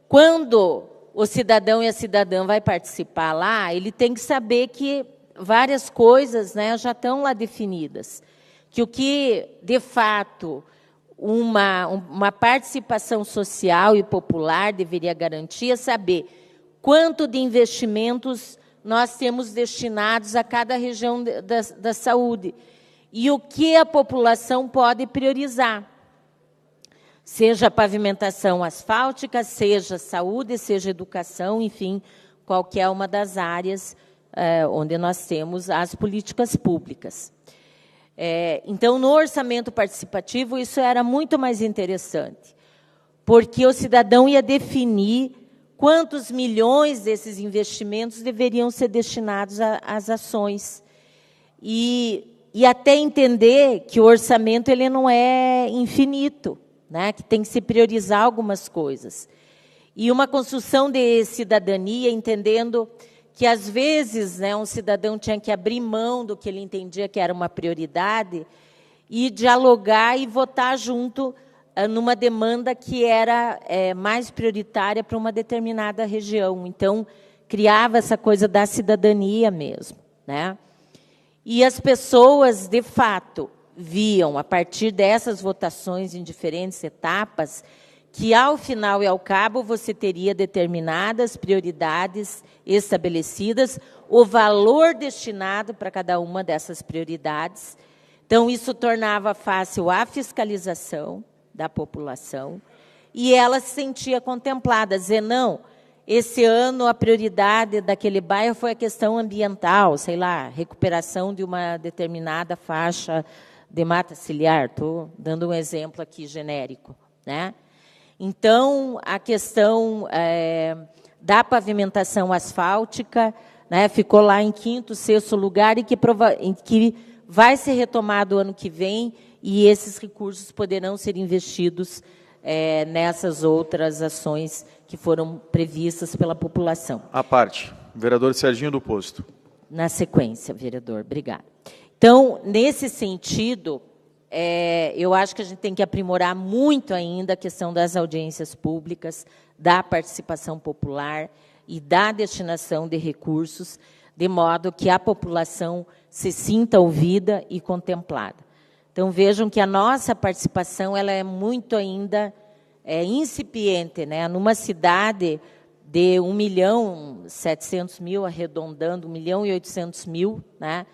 quando o cidadão e a cidadã vai participar lá, ele tem que saber que várias coisas, né, já estão lá definidas. Que o que, de fato, uma participação social e popular deveria garantir é saber quanto de investimentos nós temos destinados a cada região da saúde e o que a população pode priorizar. Seja pavimentação asfáltica, seja saúde, seja educação, enfim, qualquer uma das áreas onde nós temos as políticas públicas. Então, no orçamento participativo, isso era muito mais interessante, porque o cidadão ia definir quantos milhões desses investimentos deveriam ser destinados às ações. E até entender que o orçamento ele não é infinito, né, que tem que se priorizar algumas coisas. E uma construção de cidadania, entendendo que, às vezes, né, um cidadão tinha que abrir mão do que ele entendia que era uma prioridade e dialogar e votar junto numa demanda que era mais prioritária para uma determinada região. Então, criava essa coisa da cidadania mesmo, né? E as pessoas, de fato, viam, a partir dessas votações em diferentes etapas, que, ao final e ao cabo, você teria determinadas prioridades estabelecidas, o valor destinado para cada uma dessas prioridades. Então, isso tornava fácil a fiscalização da população, e ela se sentia contemplada, dizer, não, esse ano a prioridade daquele bairro foi a questão ambiental, sei lá, recuperação de uma determinada faixa de mata ciliar, estou dando um exemplo aqui genérico, né? Então, a questão da pavimentação asfáltica, né, ficou lá em 5º, 6º lugar e que vai ser retomado ano que vem, e esses recursos poderão ser investidos nessas outras ações que foram previstas pela população. À parte, vereador Serginho do Posto. Na sequência, vereador, obrigada. Então, nesse sentido, eu acho que a gente tem que aprimorar muito ainda a questão das audiências públicas, da participação popular e da destinação de recursos, de modo que a população se sinta ouvida e contemplada. Então, vejam que a nossa participação ela é muito ainda incipiente, né? Numa cidade de 1.700.000, arredondando, 1.800.000, né?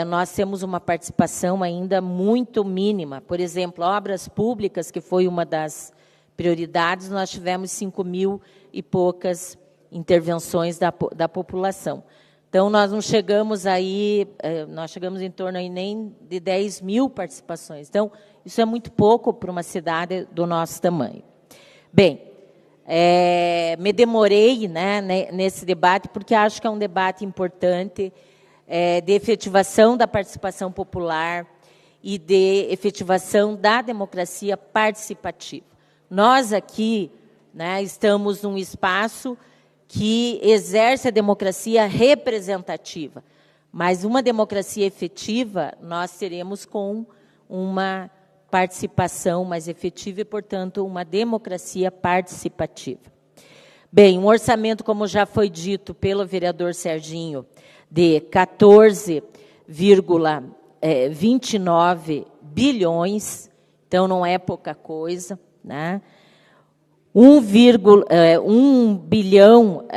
Nós temos uma participação ainda muito mínima. Por exemplo, obras públicas, que foi uma das prioridades, nós tivemos 5.000 e poucas intervenções da população. Então, nós não chegamos aí, nós chegamos em torno aí nem de 10.000 participações. Então, isso é muito pouco para uma cidade do nosso tamanho. Bem, me demorei, né, nesse debate, porque acho que é um debate importante de efetivação da participação popular e de efetivação da democracia participativa. Nós aqui, né, estamos num espaço que exerce a democracia representativa, mas uma democracia efetiva nós teremos com uma participação mais efetiva e, portanto, uma democracia participativa. Bem, um orçamento, como já foi dito pelo vereador Serginho, de 14,29 bilhões, então não é pouca coisa, né? 1 bilhão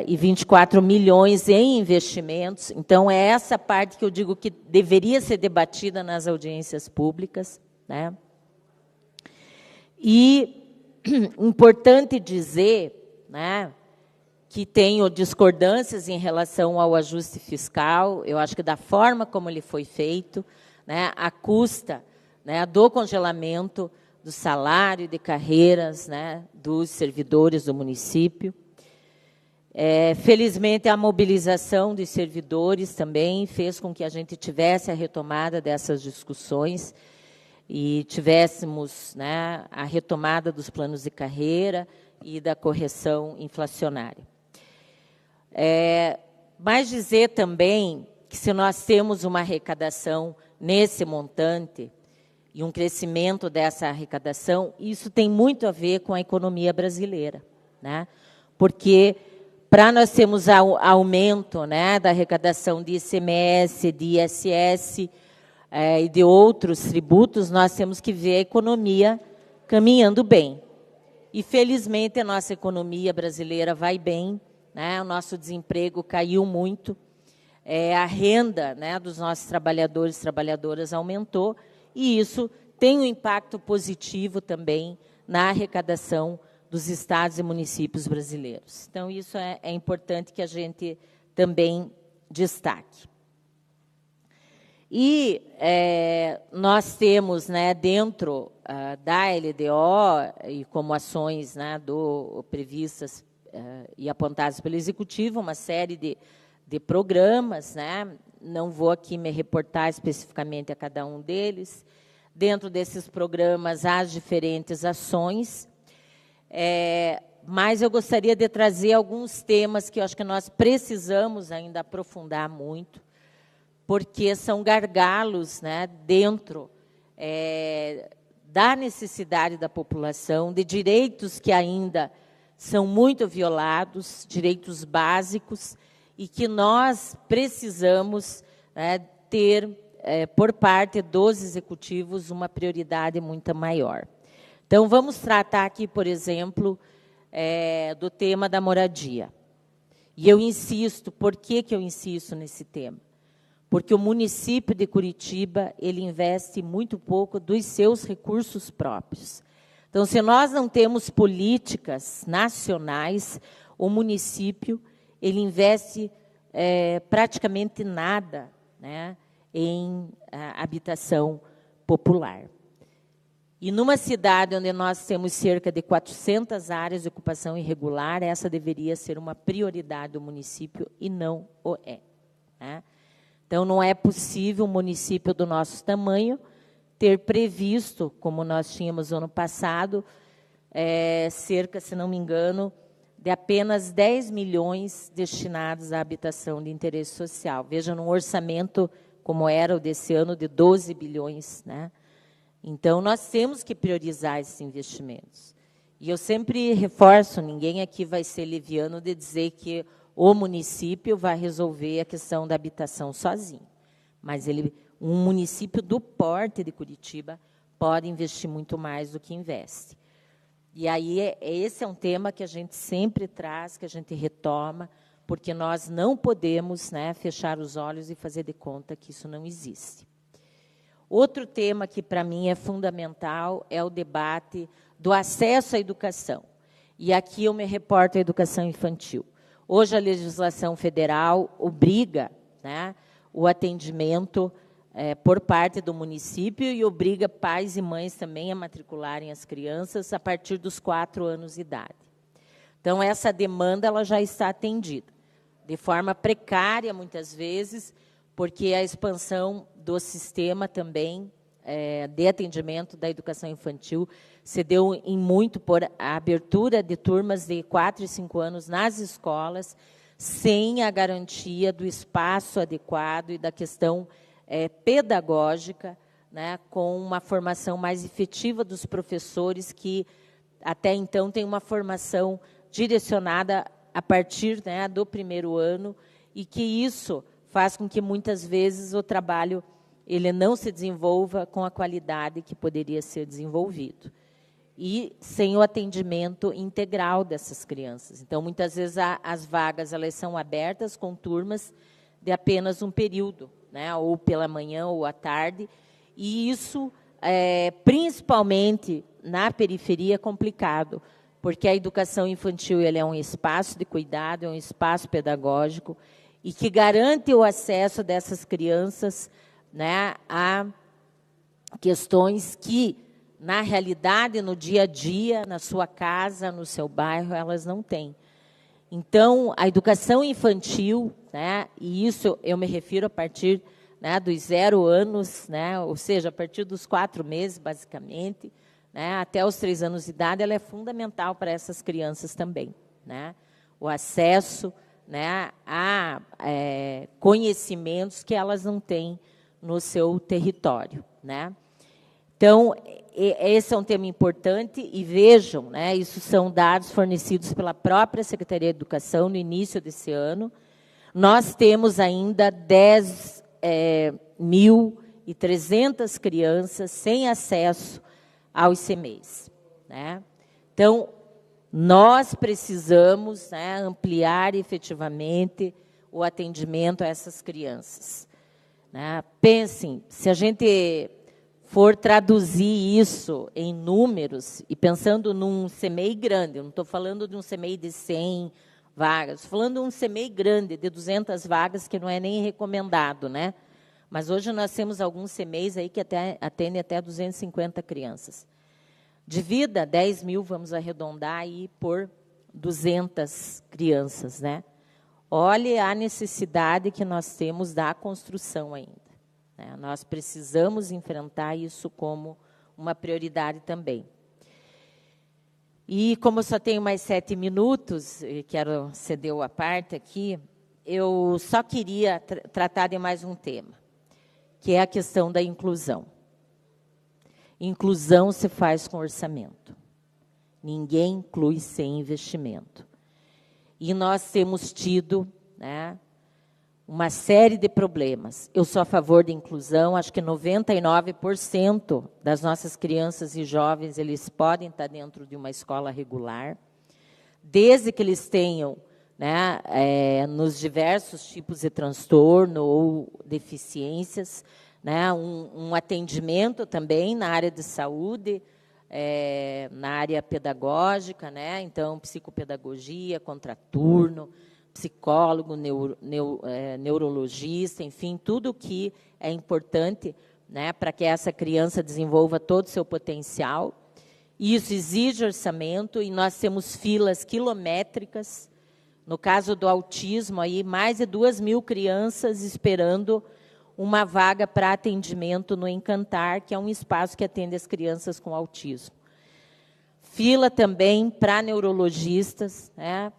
e 24 milhões em investimentos. Então, é essa parte que eu digo que deveria ser debatida nas audiências públicas, né? E importante dizer, né, que tenho discordâncias em relação ao ajuste fiscal. Eu acho que da forma como ele foi feito, né, à custa, né, do congelamento do salário de carreiras, né, dos servidores do município. Felizmente, a mobilização dos servidores também fez com que a gente tivesse a retomada dessas discussões e tivéssemos, né, a retomada dos planos de carreira e da correção inflacionária. Mas dizer também que se nós temos uma arrecadação nesse montante e um crescimento dessa arrecadação, isso tem muito a ver com a economia brasileira, né? Porque para nós termos aumento, né, da arrecadação de ICMS, de ISS e de outros tributos, nós temos que ver a economia caminhando bem. E, felizmente, a nossa economia brasileira vai bem, né? O nosso desemprego caiu muito, a renda, né, dos nossos trabalhadores e trabalhadoras aumentou, e isso tem um impacto positivo também na arrecadação dos estados e municípios brasileiros. Então, isso é importante que a gente também destaque. E nós temos, né, dentro da LDO, e como ações, né, previstas e apontadas pelo Executivo, uma série de programas, né? Não vou aqui me reportar especificamente a cada um deles. Dentro desses programas, há as diferentes ações, mas eu gostaria de trazer alguns temas que eu acho que nós precisamos ainda aprofundar muito, porque são gargalos, né, dentro da necessidade da população, de direitos que ainda são muito violados, direitos básicos, e que nós precisamos, né, ter, por parte dos executivos, uma prioridade muito maior. Então, vamos tratar aqui, por exemplo, do tema da moradia. E eu insisto, por que eu insisto nesse tema? Porque o município de Curitiba, ele investe muito pouco dos seus recursos próprios. Então, se nós não temos políticas nacionais, o município ele investe praticamente nada, né, em habitação popular. E numa cidade onde nós temos cerca de 400 áreas de ocupação irregular, essa deveria ser uma prioridade do município e não o é, né? Então, não é possível um município do nosso tamanho ter previsto, como nós tínhamos no ano passado, cerca, se não me engano, de apenas 10 milhões destinados à habitação de interesse social. Veja, num orçamento como era o desse ano, de 12 bilhões, né? Então, nós temos que priorizar esses investimentos. E eu sempre reforço, ninguém aqui vai ser leviano de dizer que o município vai resolver a questão da habitação sozinho. Mas um município do porte de Curitiba pode investir muito mais do que investe. E aí, esse é um tema que a gente sempre traz, que a gente retoma, porque nós não podemos, né, fechar os olhos e fazer de conta que isso não existe. Outro tema que, para mim, é fundamental é o debate do acesso à educação. E aqui eu me reporto à educação infantil. Hoje, a legislação federal obriga, né, o atendimento por parte do município e obriga pais e mães também a matricularem as crianças a partir dos 4 anos de idade. Então, essa demanda ela já está atendida, de forma precária, muitas vezes, porque a expansão do sistema também de atendimento da educação infantil se deu em muito por a abertura de turmas de 4 e 5 anos nas escolas, sem a garantia do espaço adequado e da questão pedagógica, né, com uma formação mais efetiva dos professores que, até então, têm uma formação direcionada a partir, né, do 1º ano, e que isso faz com que, muitas vezes, o trabalho ele não se desenvolva com a qualidade que poderia ser desenvolvido. e sem o atendimento integral dessas crianças. Então, muitas vezes, as vagas elas são abertas com turmas de apenas um período, né, ou pela manhã ou à tarde, e isso, principalmente na periferia, é complicado, porque a educação infantil ele é um espaço de cuidado, é um espaço pedagógico, e que garante o acesso dessas crianças, né, a questões que, na realidade, no dia a dia, na sua casa, no seu bairro, elas não têm. Então, a educação infantil, né, e isso eu me refiro a partir, né, dos 0 anos, né, ou seja, a partir dos 4 meses, basicamente, né, até os 3 anos de idade, ela é fundamental para essas crianças também, né? O acesso, né, a conhecimentos que elas não têm no seu território, né? Então, esse é um tema importante, e vejam, né, isso são dados fornecidos pela própria Secretaria de Educação no início desse ano. Nós temos ainda 10.300 crianças sem acesso aos CMEIs, né? Então, nós precisamos, né, ampliar efetivamente o atendimento a essas crianças, né? Pensem, se a gente for traduzir isso em números, e pensando num CMEI grande, eu não estou falando de um CMEI de 100 vagas, estou falando de um CMEI grande, de 200 vagas, que não é nem recomendado, né? Mas hoje nós temos alguns CMEIs aí que atendem até 250 crianças. Divida 10 mil, vamos arredondar aí por 200 crianças, né? Olhe a necessidade que nós temos da construção ainda, né? Nós precisamos enfrentar isso como uma prioridade também. E como eu só tenho mais 7 minutos, e quero ceder a parte aqui, eu só queria tratar de mais um tema, que é a questão da inclusão. Inclusão se faz com orçamento. Ninguém inclui sem investimento. E nós temos tido, né, uma série de problemas. Eu sou a favor da inclusão, acho que 99% das nossas crianças e jovens, eles podem estar dentro de uma escola regular, desde que eles tenham, né, nos diversos tipos de transtorno ou deficiências, né, um atendimento também na área de saúde, na área pedagógica, né, então, psicopedagogia, contraturno, psicólogo, neurologista, enfim, tudo que é importante, né, para que essa criança desenvolva todo o seu potencial. Isso exige orçamento, e nós temos filas quilométricas. No caso do autismo, aí, mais de 2.000 crianças esperando uma vaga para atendimento no Encantar, que é um espaço que atende as crianças com autismo. Fila também para neurologistas, né,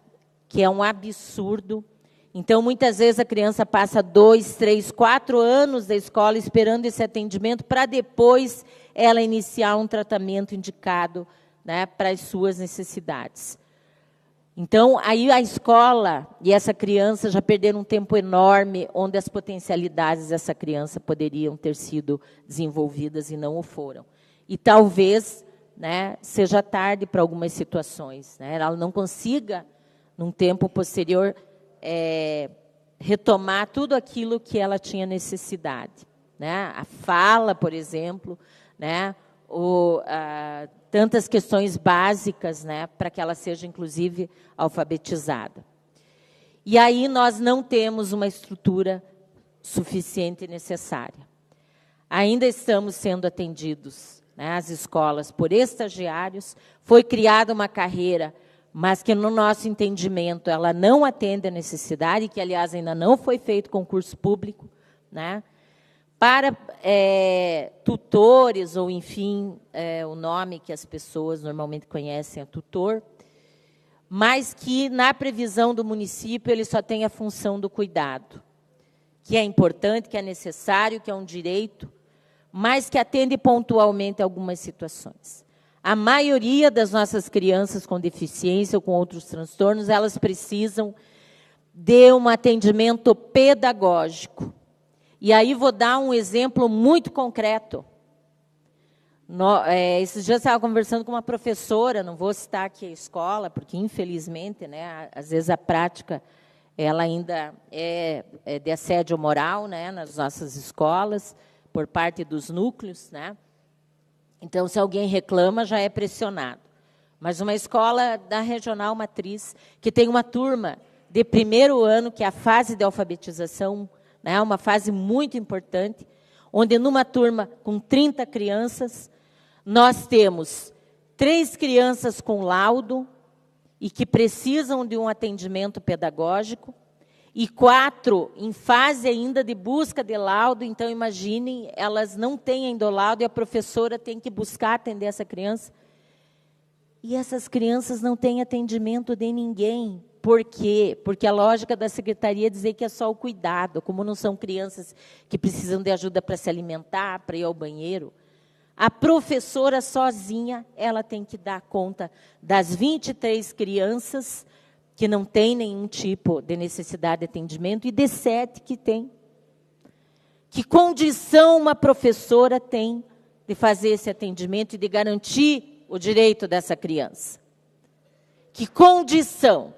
que é um absurdo. Então, muitas vezes, a criança passa 2, 3, 4 anos da escola esperando esse atendimento para depois ela iniciar um tratamento indicado, né, para as suas necessidades. Então, aí a escola e essa criança já perderam um tempo enorme onde as potencialidades dessa criança poderiam ter sido desenvolvidas e não o foram. E talvez, né, seja tarde para algumas situações, né, ela não consiga, num tempo posterior, retomar tudo aquilo que ela tinha necessidade, né? A fala, por exemplo, né? Tantas questões básicas, né, para que ela seja, inclusive, alfabetizada. E aí nós não temos uma estrutura suficiente e necessária. Ainda estamos sendo atendidos, né, as escolas por estagiários. Foi criada uma carreira, mas que, no nosso entendimento, ela não atende a necessidade, que, aliás, ainda não foi feito concurso público, né? Para tutores, ou, enfim, o nome que as pessoas normalmente conhecem é tutor, mas que, na previsão do município, ele só tem a função do cuidado, que é importante, que é necessário, que é um direito, mas que atende pontualmente a algumas situações. A maioria das nossas crianças com deficiência ou com outros transtornos, elas precisam de um atendimento pedagógico. E aí vou dar um exemplo muito concreto. Esses dias eu estava conversando com uma professora, não vou citar aqui a escola, porque, infelizmente, né, às vezes a prática ela ainda é de assédio moral, né, nas nossas escolas, por parte dos núcleos, né? Então, se alguém reclama, já é pressionado. Mas uma escola da Regional Matriz, que tem uma turma de primeiro ano, que é a fase de alfabetização, né, uma fase muito importante, onde numa turma com 30 crianças, nós temos 3 crianças com laudo e que precisam de um atendimento pedagógico, e 4 em fase ainda de busca de laudo. Então, imaginem, elas não têm ainda o laudo e a professora tem que buscar atender essa criança. E essas crianças não têm atendimento de ninguém. Por quê? Porque a lógica da secretaria é dizer que é só o cuidado, como não são crianças que precisam de ajuda para se alimentar, para ir ao banheiro. A professora sozinha, ela tem que dar conta das 23 crianças que não têm nenhum tipo de necessidade de atendimento e de 7 que têm. Que condição uma professora tem de fazer esse atendimento e de garantir o direito dessa criança? Que condição?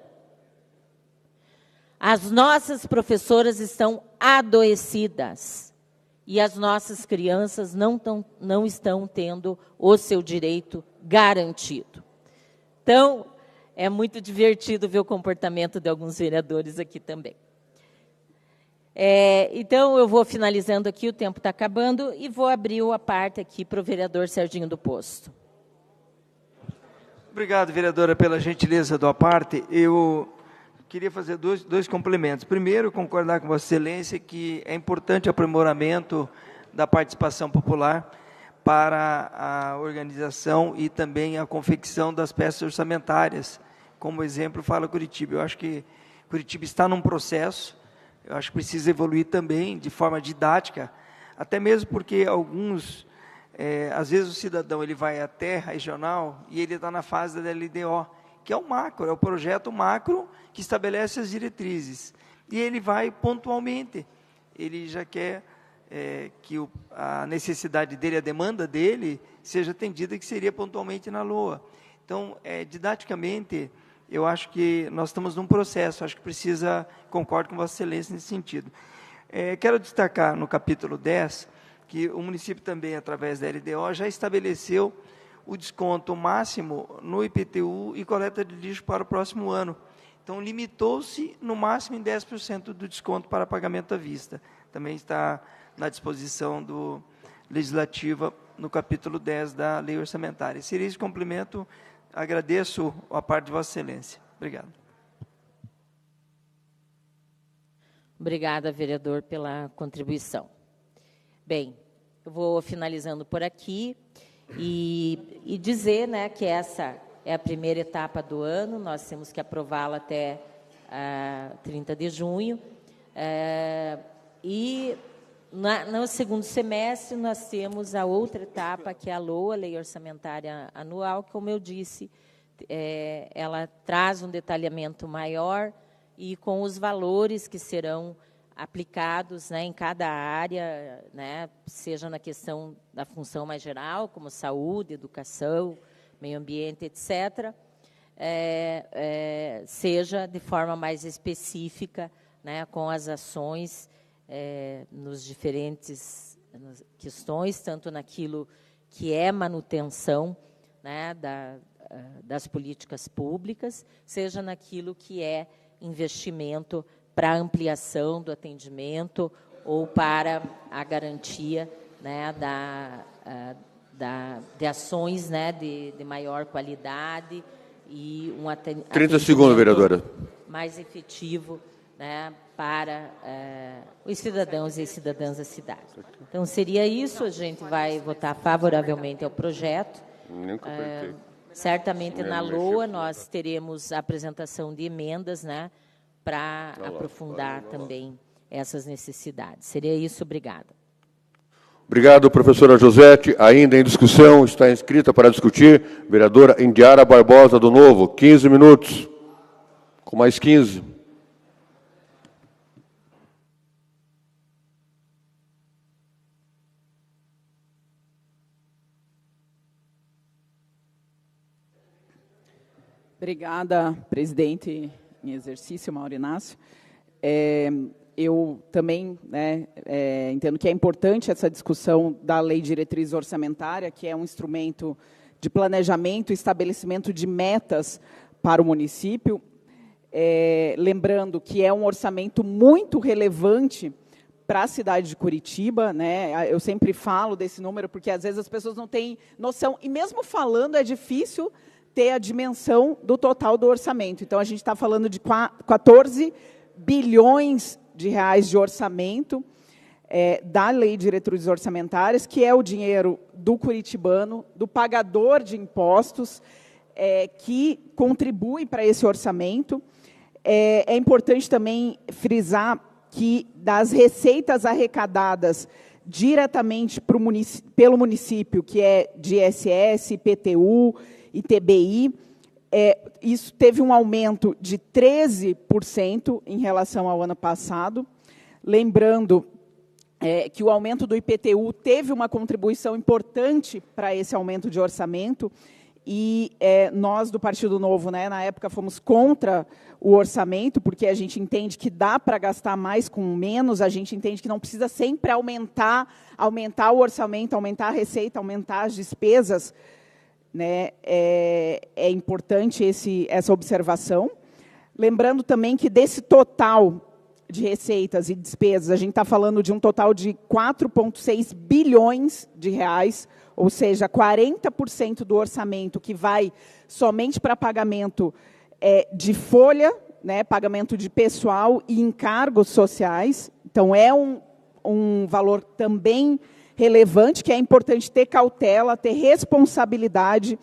As nossas professoras estão adoecidas e as nossas crianças não estão tendo o seu direito garantido. Então, é muito divertido ver o comportamento de alguns vereadores aqui também. Então, eu vou finalizando aqui, o tempo está acabando, e vou abrir a parte aqui para o vereador Serginho do Posto. Obrigado, vereadora, pela gentileza da parte. Eu queria fazer dois complementos. Primeiro, concordar com Vossa Excelência que é importante o aprimoramento da participação popular para a organização e também a confecção das peças orçamentárias. Como exemplo, fala Curitiba. Eu acho que Curitiba está num processo, eu acho que precisa evoluir também de forma didática, até mesmo porque às vezes o cidadão ele vai até regional e ele está na fase da LDO, que é o macro, é o projeto macro que estabelece as diretrizes. E ele vai pontualmente, ele já quer que a necessidade dele, a demanda dele, seja atendida, que seria pontualmente na LOA. Então, didaticamente, eu acho que nós estamos num processo, acho que precisa, concordo com Vossa Excelência nesse sentido. Quero destacar no capítulo 10, que o município também, através da LDO, já estabeleceu o desconto máximo no IPTU e coleta de lixo para o próximo ano. Então, limitou-se no máximo em 10% do desconto para pagamento à vista. Também está na disposição do legislativa no capítulo 10 da lei orçamentária. Seria esse complemento. Agradeço a parte de Vossa Excelência. Obrigado. Obrigada, vereador, pela contribuição. Bem, eu vou finalizando por aqui e dizer, né, que essa é a primeira etapa do ano, nós temos que aprová-la até 30 de junho, e no segundo semestre nós temos a outra etapa, que é a LOA, Lei Orçamentária Anual, que, como eu disse, ela traz um detalhamento maior e com os valores que serão aplicados, né, em cada área, né, seja na questão da função mais geral, como saúde, educação, meio ambiente, etc., seja de forma mais específica, né, com as ações nos diferentes questões, tanto naquilo que é manutenção, né, das políticas públicas, seja naquilo que é investimento para ampliação do atendimento ou para a garantia, né, de ações, né, de maior qualidade e um atendimento 30 segundos, vereadora. mais efetivo, né, para os cidadãos e cidadãs da cidade. Então, seria isso, a gente vai votar favoravelmente ao projeto. Certamente, na LOA, nós teremos a apresentação de emendas, né, para aprofundar também essas necessidades. Seria isso, obrigada. Obrigado, professora Josete. Ainda em discussão, está inscrita para discutir, vereadora Indiara Barbosa, do Novo. 15 minutos. Com mais 15. Obrigada, presidente em exercício, Mauro Inácio. Eu também entendo que é importante essa discussão da Lei de Diretriz Orçamentária, que é um instrumento de planejamento e estabelecimento de metas para o município. Lembrando que é um orçamento muito relevante para a cidade de Curitiba, né? Eu sempre falo desse número porque às vezes as pessoas não têm noção, e mesmo falando é difícil ter a dimensão do total do orçamento. Então, a gente está falando de 14 bilhões de reais de orçamento da Lei de Diretrizes Orçamentárias, que é o dinheiro do curitibano, do pagador de impostos, que contribui para esse orçamento. É importante também frisar que das receitas arrecadadas diretamente pelo município, que é de ISS, IPTU, ITBI, isso teve um aumento de 13% em relação ao ano passado. Lembrando que o aumento do IPTU teve uma contribuição importante para esse aumento de orçamento, e nós, do Partido Novo, né, na época, fomos contra o orçamento, porque a gente entende que dá para gastar mais com menos, a gente entende que não precisa sempre aumentar o orçamento, aumentar a receita, aumentar as despesas, né? É importante essa observação. Lembrando também que desse total de receitas e despesas, a gente está falando de um total de 4,6 bilhões de reais, ou seja, 40% do orçamento que vai somente para pagamento de folha, né, pagamento de pessoal e encargos sociais. Então, é um valor também relevante, que é importante ter cautela, ter responsabilidade.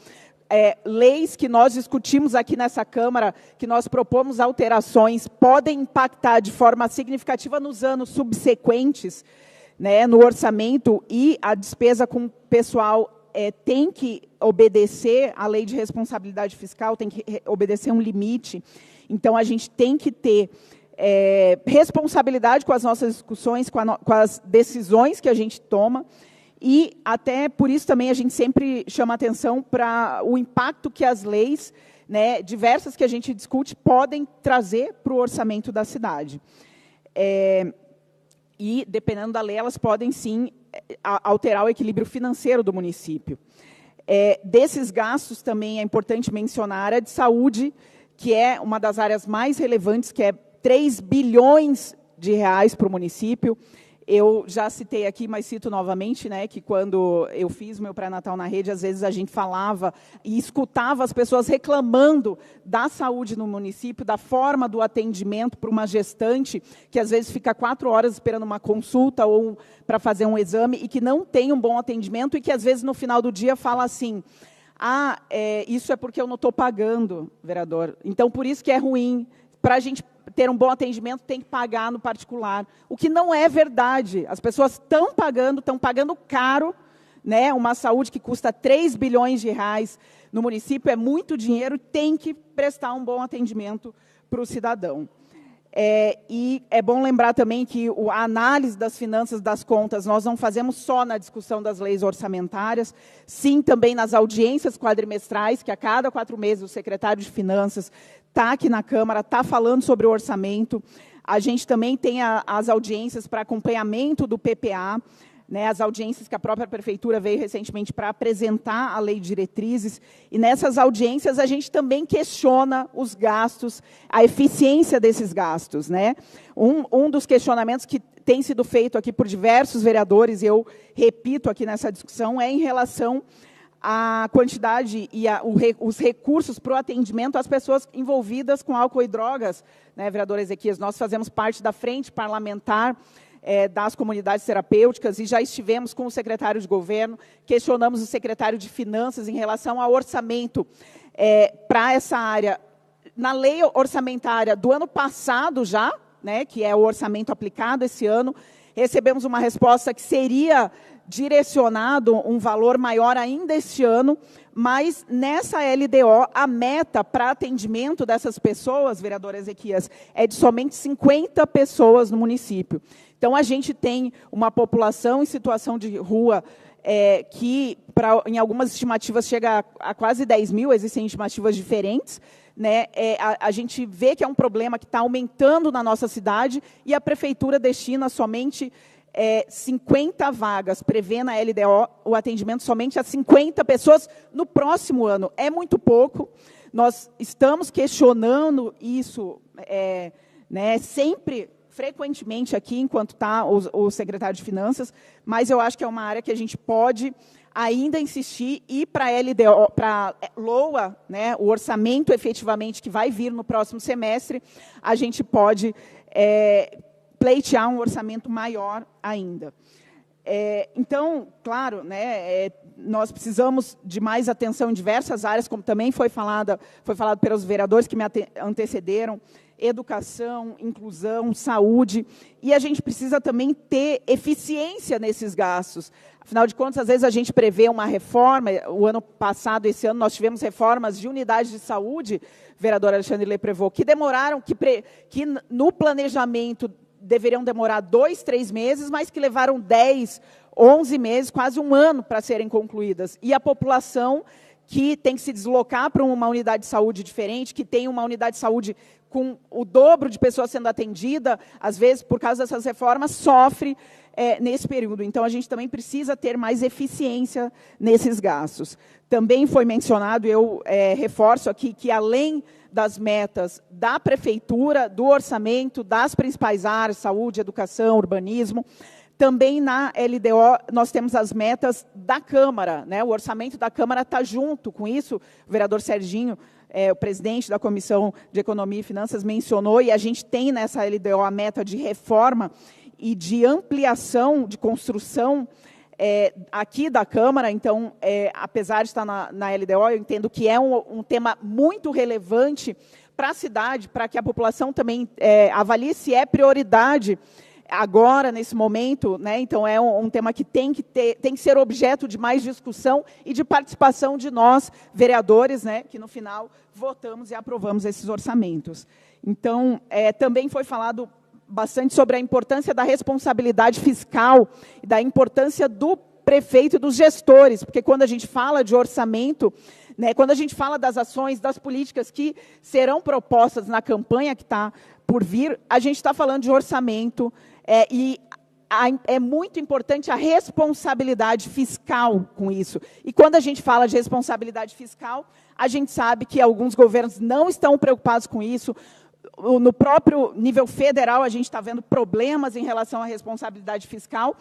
Leis que nós discutimos aqui nessa Câmara, que nós propomos alterações, podem impactar de forma significativa nos anos subsequentes, né, no orçamento, e a despesa com pessoal tem que obedecer à lei de responsabilidade fiscal, tem que obedecer um limite. Então, a gente tem que ter responsabilidade com as nossas discussões, com as decisões que a gente toma, e até por isso também a gente sempre chama atenção para o impacto que as leis, né, diversas que a gente discute, podem trazer para o orçamento da cidade. E, dependendo da lei, elas podem, sim, alterar o equilíbrio financeiro do município. Desses gastos, também é importante mencionar a área de saúde, que é uma das áreas mais relevantes, que é 3 bilhões de reais para o município. Eu já citei aqui, mas cito novamente, né, que quando eu fiz o meu pré-natal na rede, às vezes a gente falava e escutava as pessoas reclamando da saúde no município, da forma do atendimento para uma gestante, que às vezes fica 4 horas esperando uma consulta ou para fazer um exame, e que não tem um bom atendimento, e que às vezes no final do dia fala assim: isso é porque eu não estou pagando, vereador. Então, por isso que é ruim. Para a gente ter um bom atendimento, tem que pagar no particular. O que não é verdade. As pessoas estão pagando caro, né? Uma saúde que custa 3 bilhões de reais no município, é muito dinheiro, tem que prestar um bom atendimento para o cidadão. E é bom lembrar também que a análise das finanças das contas nós não fazemos só na discussão das leis orçamentárias, sim também nas audiências quadrimestrais, que a cada 4 meses o secretário de Finanças está aqui na Câmara, está falando sobre o orçamento. A gente também tem as audiências para acompanhamento do PPA, né, as audiências que a própria Prefeitura veio recentemente para apresentar a Lei de Diretrizes, e nessas audiências a gente também questiona os gastos, a eficiência desses gastos, né? Um dos questionamentos que tem sido feito aqui por diversos vereadores, e eu repito aqui nessa discussão, é em relação à quantidade e os recursos para o atendimento às pessoas envolvidas com álcool e drogas, né, vereador Ezequias? Nós fazemos parte da frente parlamentar das comunidades terapêuticas, e já estivemos com o secretário de governo, questionamos o secretário de Finanças em relação ao orçamento para essa área. Na lei orçamentária do ano passado já, né, que é o orçamento aplicado esse ano, recebemos uma resposta que seria direcionado um valor maior ainda este ano, mas nessa LDO, a meta para atendimento dessas pessoas, vereador Ezequias, é de somente 50 pessoas no município. Então, a gente tem uma população em situação de rua que, em algumas estimativas, chega a quase 10 mil, existem estimativas diferentes, né, a gente vê que é um problema que está aumentando na nossa cidade e a Prefeitura destina somente 50 vagas, prevê na LDO o atendimento somente a 50 pessoas no próximo ano. É muito pouco. Nós estamos questionando isso né, sempre, frequentemente aqui, enquanto está o secretário de Finanças, mas eu acho que é uma área que a gente pode ainda insistir e para a LDO, para LOA, né, o orçamento efetivamente que vai vir no próximo semestre, a gente pode pleitear um orçamento maior ainda. Então, claro, né, nós precisamos de mais atenção em diversas áreas, como também foi falado pelos vereadores que me antecederam, educação, inclusão, saúde, e a gente precisa também ter eficiência nesses gastos. Afinal de contas, às vezes a gente prevê uma reforma, o ano passado, esse ano, nós tivemos reformas de unidades de saúde, vereador Alexandre Leprevot, que demoraram, que no planejamento deveriam demorar 2, 3 meses, mas que levaram 10, 11 meses, quase um ano para serem concluídas. E a população que tem que se deslocar para uma unidade de saúde diferente, que tem uma unidade de saúde com o dobro de pessoas sendo atendida, às vezes, por causa dessas reformas, sofre nesse período. Então, a gente também precisa ter mais eficiência nesses gastos. Também foi mencionado, eu reforço aqui, que além das metas da Prefeitura, do orçamento, das principais áreas, saúde, educação, urbanismo, também na LDO nós temos as metas da Câmara, né? O orçamento da Câmara está junto com isso, o vereador Serginho, o presidente da Comissão de Economia e Finanças, mencionou, e a gente tem nessa LDO a meta de reforma e de ampliação, de construção aqui da Câmara. Então, apesar de estar na LDO, eu entendo que é um tema muito relevante para a cidade, para que a população também avalie se é prioridade agora, nesse momento, né? Então, é um tema que tem que ser objeto de mais discussão e de participação de nós, vereadores, né? Que, no final, votamos e aprovamos esses orçamentos. Então, também foi falado bastante sobre a importância da responsabilidade fiscal e da importância do prefeito e dos gestores, porque quando a gente fala de orçamento, né, quando a gente fala das ações, das políticas que serão propostas na campanha que está por vir, a gente está falando de orçamento, e é muito importante a responsabilidade fiscal com isso. E quando a gente fala de responsabilidade fiscal, a gente sabe que alguns governos não estão preocupados com isso. No próprio nível federal, a gente está vendo problemas em relação à responsabilidade fiscal.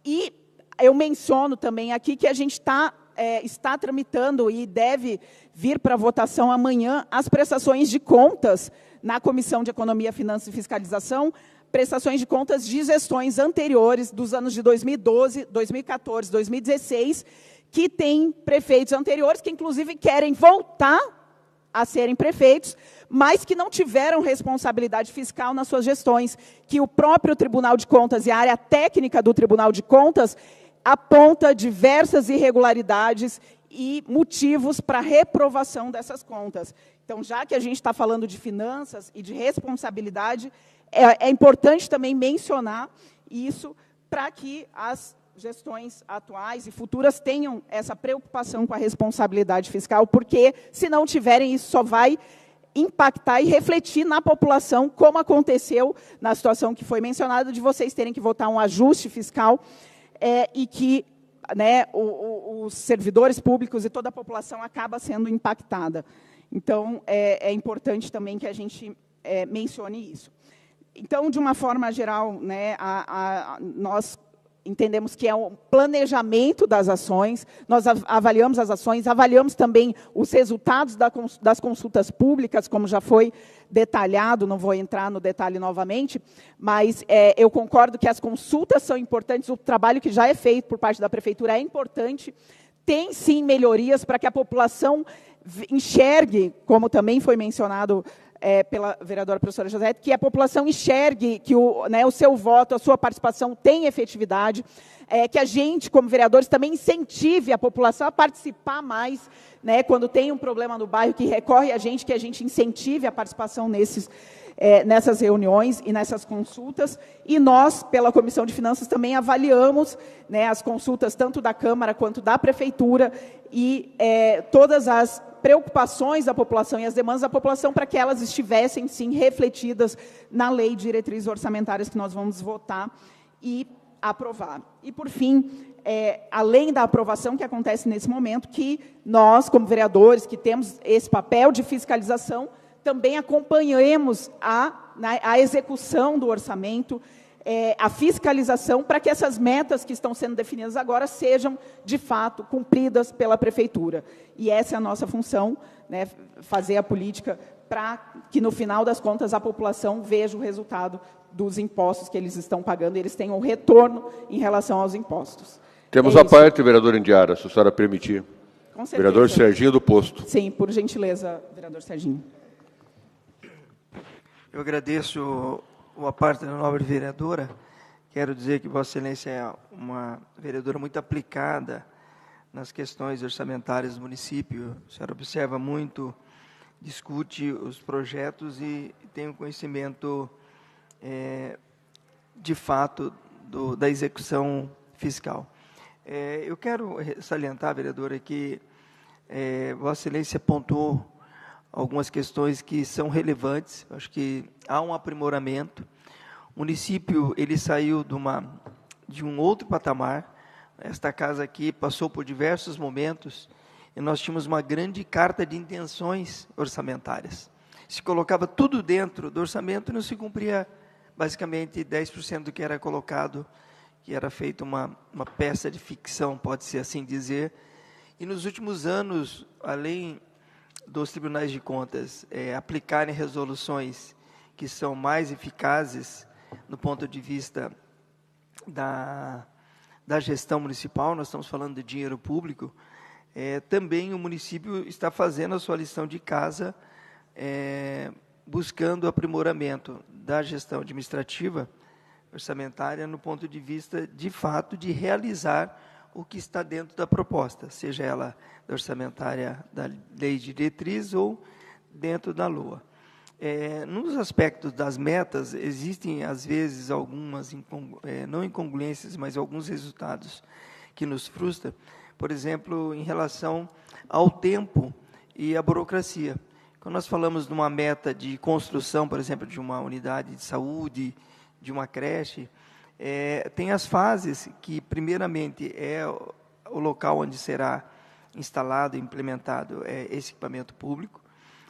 E eu menciono também aqui que a gente está tramitando e deve vir para votação amanhã as prestações de contas na Comissão de Economia, Finanças e Fiscalização, prestações de contas de gestões anteriores, dos anos de 2012, 2014, 2016, que têm prefeitos anteriores, que inclusive querem voltar a serem prefeitos, mas que não tiveram responsabilidade fiscal nas suas gestões, que o próprio Tribunal de Contas e a área técnica do Tribunal de Contas aponta diversas irregularidades e motivos para reprovação dessas contas. Então, já que a gente está falando de finanças e de responsabilidade, é importante também mencionar isso para que as gestões atuais e futuras tenham essa preocupação com a responsabilidade fiscal, porque, se não tiverem, isso só vai impactar e refletir na população, como aconteceu na situação que foi mencionada, de vocês terem que votar um ajuste fiscal, e que, né, os servidores públicos e toda a população acaba sendo impactada. Então, é importante também que a gente mencione isso. Então, de uma forma geral, né, nós entendemos que é um planejamento das ações, nós avaliamos as ações, avaliamos também os resultados das consultas públicas, como já foi detalhado, não vou entrar no detalhe novamente, mas eu concordo que as consultas são importantes, o trabalho que já é feito por parte da Prefeitura é importante, tem sim melhorias para que a população enxergue, como também foi mencionado pela vereadora professora José, que a população enxergue que o seu voto, a sua participação tem efetividade. que a gente, como vereadores, também incentive a população a participar mais, né, quando tem um problema no bairro, que recorre a gente, que a gente incentive a participação nessas reuniões e nessas consultas. E nós, pela Comissão de Finanças, também avaliamos, né, as consultas tanto da Câmara quanto da Prefeitura e todas as preocupações da população e as demandas da população para que elas estivessem, sim, refletidas na Lei de Diretrizes Orçamentárias que nós vamos votar e aprovar. E, por fim, além da aprovação que acontece nesse momento, que nós, como vereadores, que temos esse papel de fiscalização, também acompanhemos a execução do orçamento, a fiscalização, para que essas metas que estão sendo definidas agora sejam, de fato, cumpridas pela Prefeitura. E essa é a nossa função, né, fazer a política para que, no final das contas, a população veja o resultado dos impostos que eles estão pagando, e eles tenham retorno em relação aos impostos. Temos a parte, vereador Indiara, se a senhora permitir. Com certeza. Vereador Serginho do Posto. Sim, por gentileza, vereador Serginho. Eu agradeço a parte da nobre vereadora. Quero dizer que Vossa Excelência é uma vereadora muito aplicada nas questões orçamentárias do município. A senhora observa muito, discute os projetos e tem um conhecimento, de fato, da execução fiscal. Eu quero salientar, vereadora, que Vossa Excelência pontuou algumas questões que são relevantes. Acho que há um aprimoramento. O município ele saiu de um outro patamar. Esta casa aqui passou por diversos momentos e nós tínhamos uma grande carta de intenções orçamentárias. Se colocava tudo dentro do orçamento e não se cumpria basicamente 10% do que era colocado, que era feita uma peça de ficção, pode-se assim dizer. E nos últimos anos, além dos tribunais de contas aplicarem resoluções que são mais eficazes no ponto de vista da gestão municipal, nós estamos falando de dinheiro público, também o município está fazendo a sua lição de casa, buscando aprimoramento da gestão administrativa, orçamentária, no ponto de vista, de fato, de realizar o que está dentro da proposta, seja ela da orçamentária da Lei de Diretriz ou dentro da LOA. Nos aspectos das metas, existem, às vezes, algumas, não incongruências, mas alguns resultados que nos frustram, por exemplo, em relação ao tempo e à burocracia. Quando nós falamos de uma meta de construção, por exemplo, de uma unidade de saúde, de uma creche, tem as fases que, primeiramente, é o local onde será instalado e implementado esse equipamento público.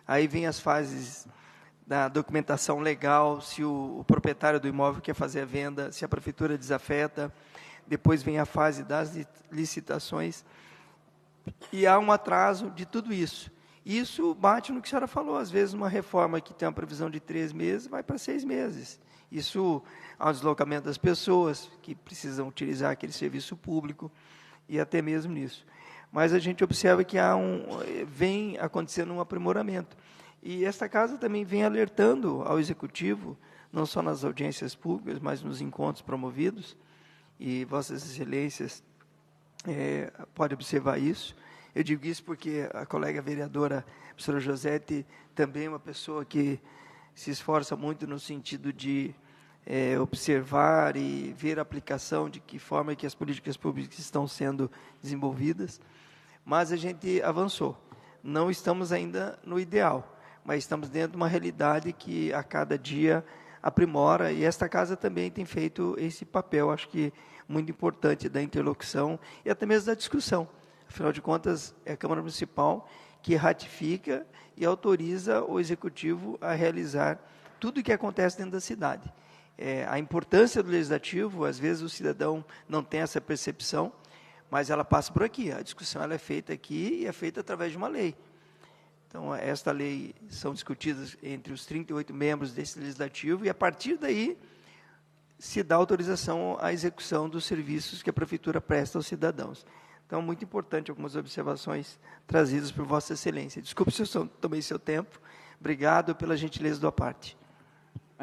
Aí vem as fases da documentação legal, se o proprietário do imóvel quer fazer a venda, se a prefeitura desafeta. Depois vem a fase das licitações. E há um atraso de tudo isso. Isso bate no que a senhora falou. Às vezes, uma reforma que tem uma previsão de 3 meses, vai para 6 meses. Isso há um deslocamento das pessoas que precisam utilizar aquele serviço público e até mesmo nisso. Mas a gente observa que vem acontecendo um aprimoramento. E esta casa também vem alertando ao Executivo, não só nas audiências públicas, mas nos encontros promovidos, e Vossas Excelências podem observar isso. Eu digo isso porque a colega vereadora, a professora Josete, também é uma pessoa que se esforça muito no sentido de observar e ver a aplicação, de que forma que as políticas públicas estão sendo desenvolvidas. Mas a gente avançou. Não estamos ainda no ideal, mas estamos dentro de uma realidade que a cada dia aprimora, e esta casa também tem feito esse papel, acho que muito importante, da interlocução e até mesmo da discussão. Afinal de contas, é a Câmara Municipal que ratifica e autoriza o Executivo a realizar tudo o que acontece dentro da cidade. A importância do Legislativo, às vezes o cidadão não tem essa percepção, mas ela passa por aqui. A discussão ela é feita aqui e é feita através de uma lei. Então, esta lei são discutidas entre os 38 membros desse Legislativo e, a partir daí, se dá autorização à execução dos serviços que a Prefeitura presta aos cidadãos. Então, muito importante algumas observações trazidas por Vossa Excelência. Desculpe se eu tomei seu tempo. Obrigado pela gentileza da parte.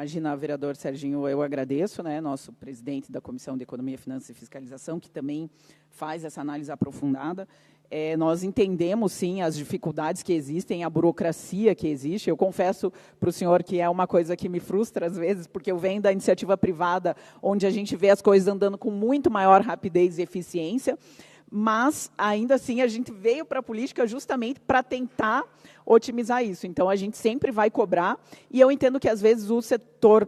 Imagina, vereador Serginho, eu agradeço, né, nosso presidente da Comissão de Economia, Finanças e Fiscalização, que também faz essa análise aprofundada. Nós entendemos, sim, as dificuldades que existem, a burocracia que existe. Eu confesso para o senhor que é uma coisa que me frustra, às vezes, porque eu venho da iniciativa privada, onde a gente vê as coisas andando com muito maior rapidez e eficiência, mas, ainda assim, a gente veio para a política justamente para tentar otimizar isso. Então, a gente sempre vai cobrar, e eu entendo que, às vezes, o setor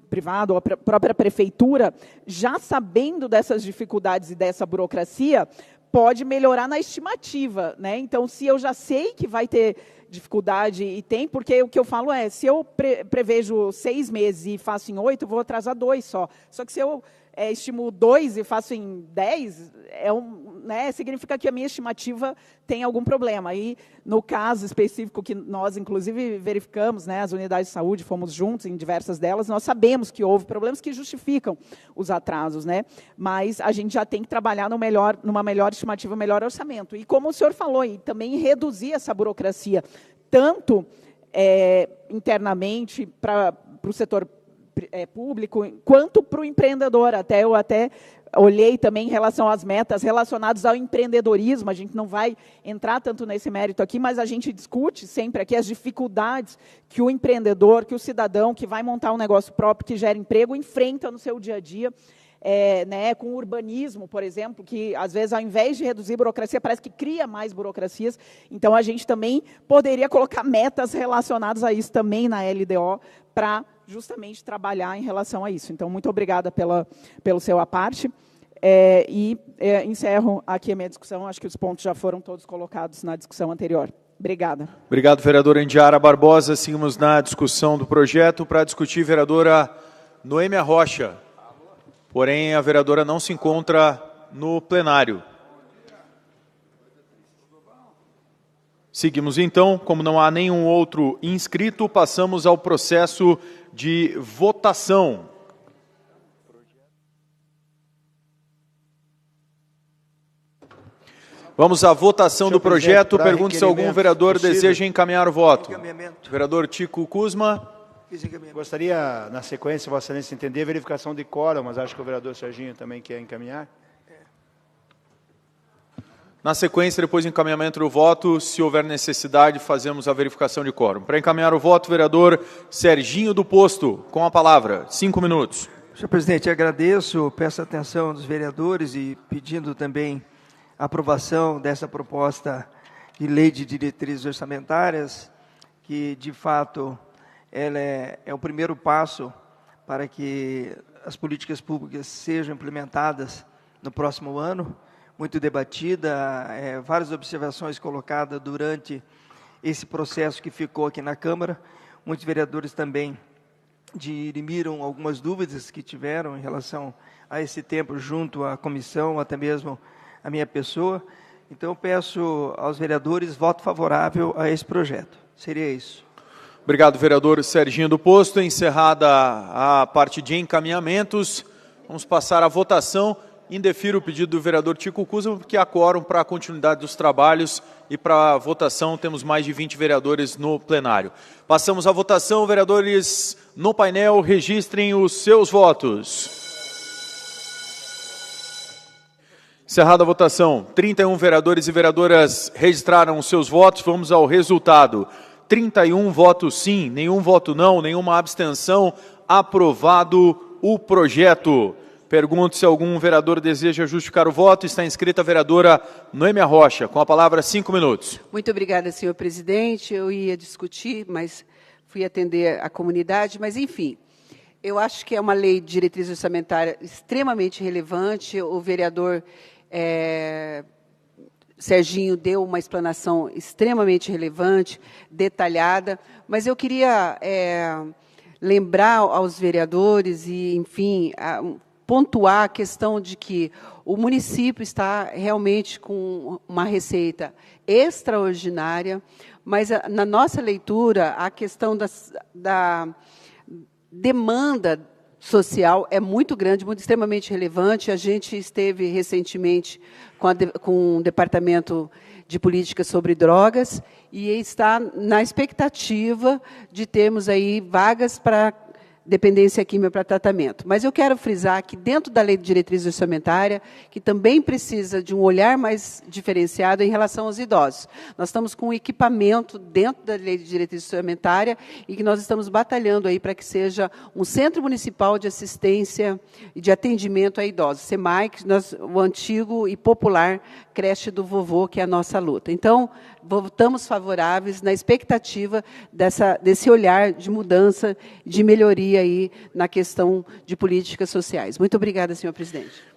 privado, ou a própria prefeitura, já sabendo dessas dificuldades e dessa burocracia, pode melhorar na estimativa, né? Então, se eu já sei que vai ter dificuldade, e tem, porque o que eu falo é, se eu prevejo 6 meses e faço em 8, eu vou atrasar 2 só. Só que se eu estimo 2 e faço em 10, né, significa que a minha estimativa tem algum problema. E, no caso específico que nós, inclusive, verificamos, né, as unidades de saúde, fomos juntos em diversas delas, nós sabemos que houve problemas que justificam os atrasos, né? Mas a gente já tem que trabalhar numa melhor estimativa, melhor orçamento. E, como o senhor falou, e também reduzir essa burocracia, tanto internamente para o setor público, quanto para o empreendedor. Eu até olhei também em relação às metas relacionadas ao empreendedorismo. A gente não vai entrar tanto nesse mérito aqui, mas a gente discute sempre aqui as dificuldades que o empreendedor, que o cidadão que vai montar um negócio próprio, que gera emprego, enfrenta no seu dia a dia. Né, com o urbanismo, por exemplo, que, às vezes, ao invés de reduzir burocracia, parece que cria mais burocracias. Então, a gente também poderia colocar metas relacionadas a isso também na LDO, para justamente trabalhar em relação a isso. Então, muito obrigada pelo seu à parte. Encerro aqui a minha discussão. Acho que os pontos já foram todos colocados na discussão anterior. Obrigada. Obrigado, vereadora Indiara Barbosa. Seguimos na discussão do projeto. Para discutir, vereadora Noêmia Rocha. Porém, a vereadora não se encontra no plenário. Seguimos, então. Como não há nenhum outro inscrito, passamos ao processo de votação. Vamos à votação do projeto. Pergunto se algum vereador deseja encaminhar o voto. Vereador Tico Kuzma. Gostaria, na sequência, Vossa Excelência, entender a verificação de quórum, mas acho que o vereador Serginho também quer encaminhar. Na sequência, depois do encaminhamento do voto, se houver necessidade, fazemos a verificação de quórum. Para encaminhar o voto, vereador Serginho do Posto, com a palavra. 5 minutos. Senhor presidente, agradeço, peço a atenção dos vereadores e pedindo também a aprovação dessa proposta de lei de diretrizes orçamentárias, que, de fato, ela é o primeiro passo para que as políticas públicas sejam implementadas no próximo ano, muito debatida, várias observações colocadas durante esse processo que ficou aqui na Câmara. Muitos vereadores também dirimiram algumas dúvidas que tiveram em relação a esse tempo junto à comissão, até mesmo a minha pessoa. Então, eu peço aos vereadores voto favorável a esse projeto. Seria isso. Obrigado, vereador Serginho do Posto. Encerrada a parte de encaminhamentos, vamos passar à votação. Indefiro o pedido do vereador Tico Kuzma, porque há quórum para a continuidade dos trabalhos e para a votação temos mais de 20 vereadores no plenário. Passamos à votação. Vereadores no painel, registrem os seus votos. Encerrada a votação, 31 vereadores e vereadoras registraram os seus votos. Vamos ao resultado. 31 votos sim, nenhum voto não, nenhuma abstenção. Aprovado o projeto. Pergunto se algum vereador deseja justificar o voto. Está inscrita a vereadora Noêmia Rocha. Com a palavra, 5 minutos. Muito obrigada, senhor presidente. Eu ia discutir, mas fui atender a comunidade. Mas, enfim, eu acho que é uma lei de diretriz orçamentária extremamente relevante. O vereador Serginho deu uma explanação extremamente relevante, detalhada, mas eu queria lembrar aos vereadores e, enfim, pontuar a questão de que o município está realmente com uma receita extraordinária, mas, na nossa leitura, a questão da demanda social é muito grande, muito extremamente relevante. A gente esteve recentemente com o Departamento de Políticas sobre Drogas e está na expectativa de termos aí vagas para dependência química para tratamento. Mas eu quero frisar que dentro da Lei de Diretriz Orçamentária, que também precisa de um olhar mais diferenciado em relação aos idosos. Nós estamos com um equipamento dentro da Lei de Diretriz Orçamentária e que nós estamos batalhando aí para que seja um Centro Municipal de Assistência e de Atendimento a Idosos, CEMAI, o antigo e popular creche do vovô, que é a nossa luta. Então, votamos favoráveis na expectativa desse olhar de mudança, de melhoria aí na questão de políticas sociais. Muito obrigada, senhor presidente.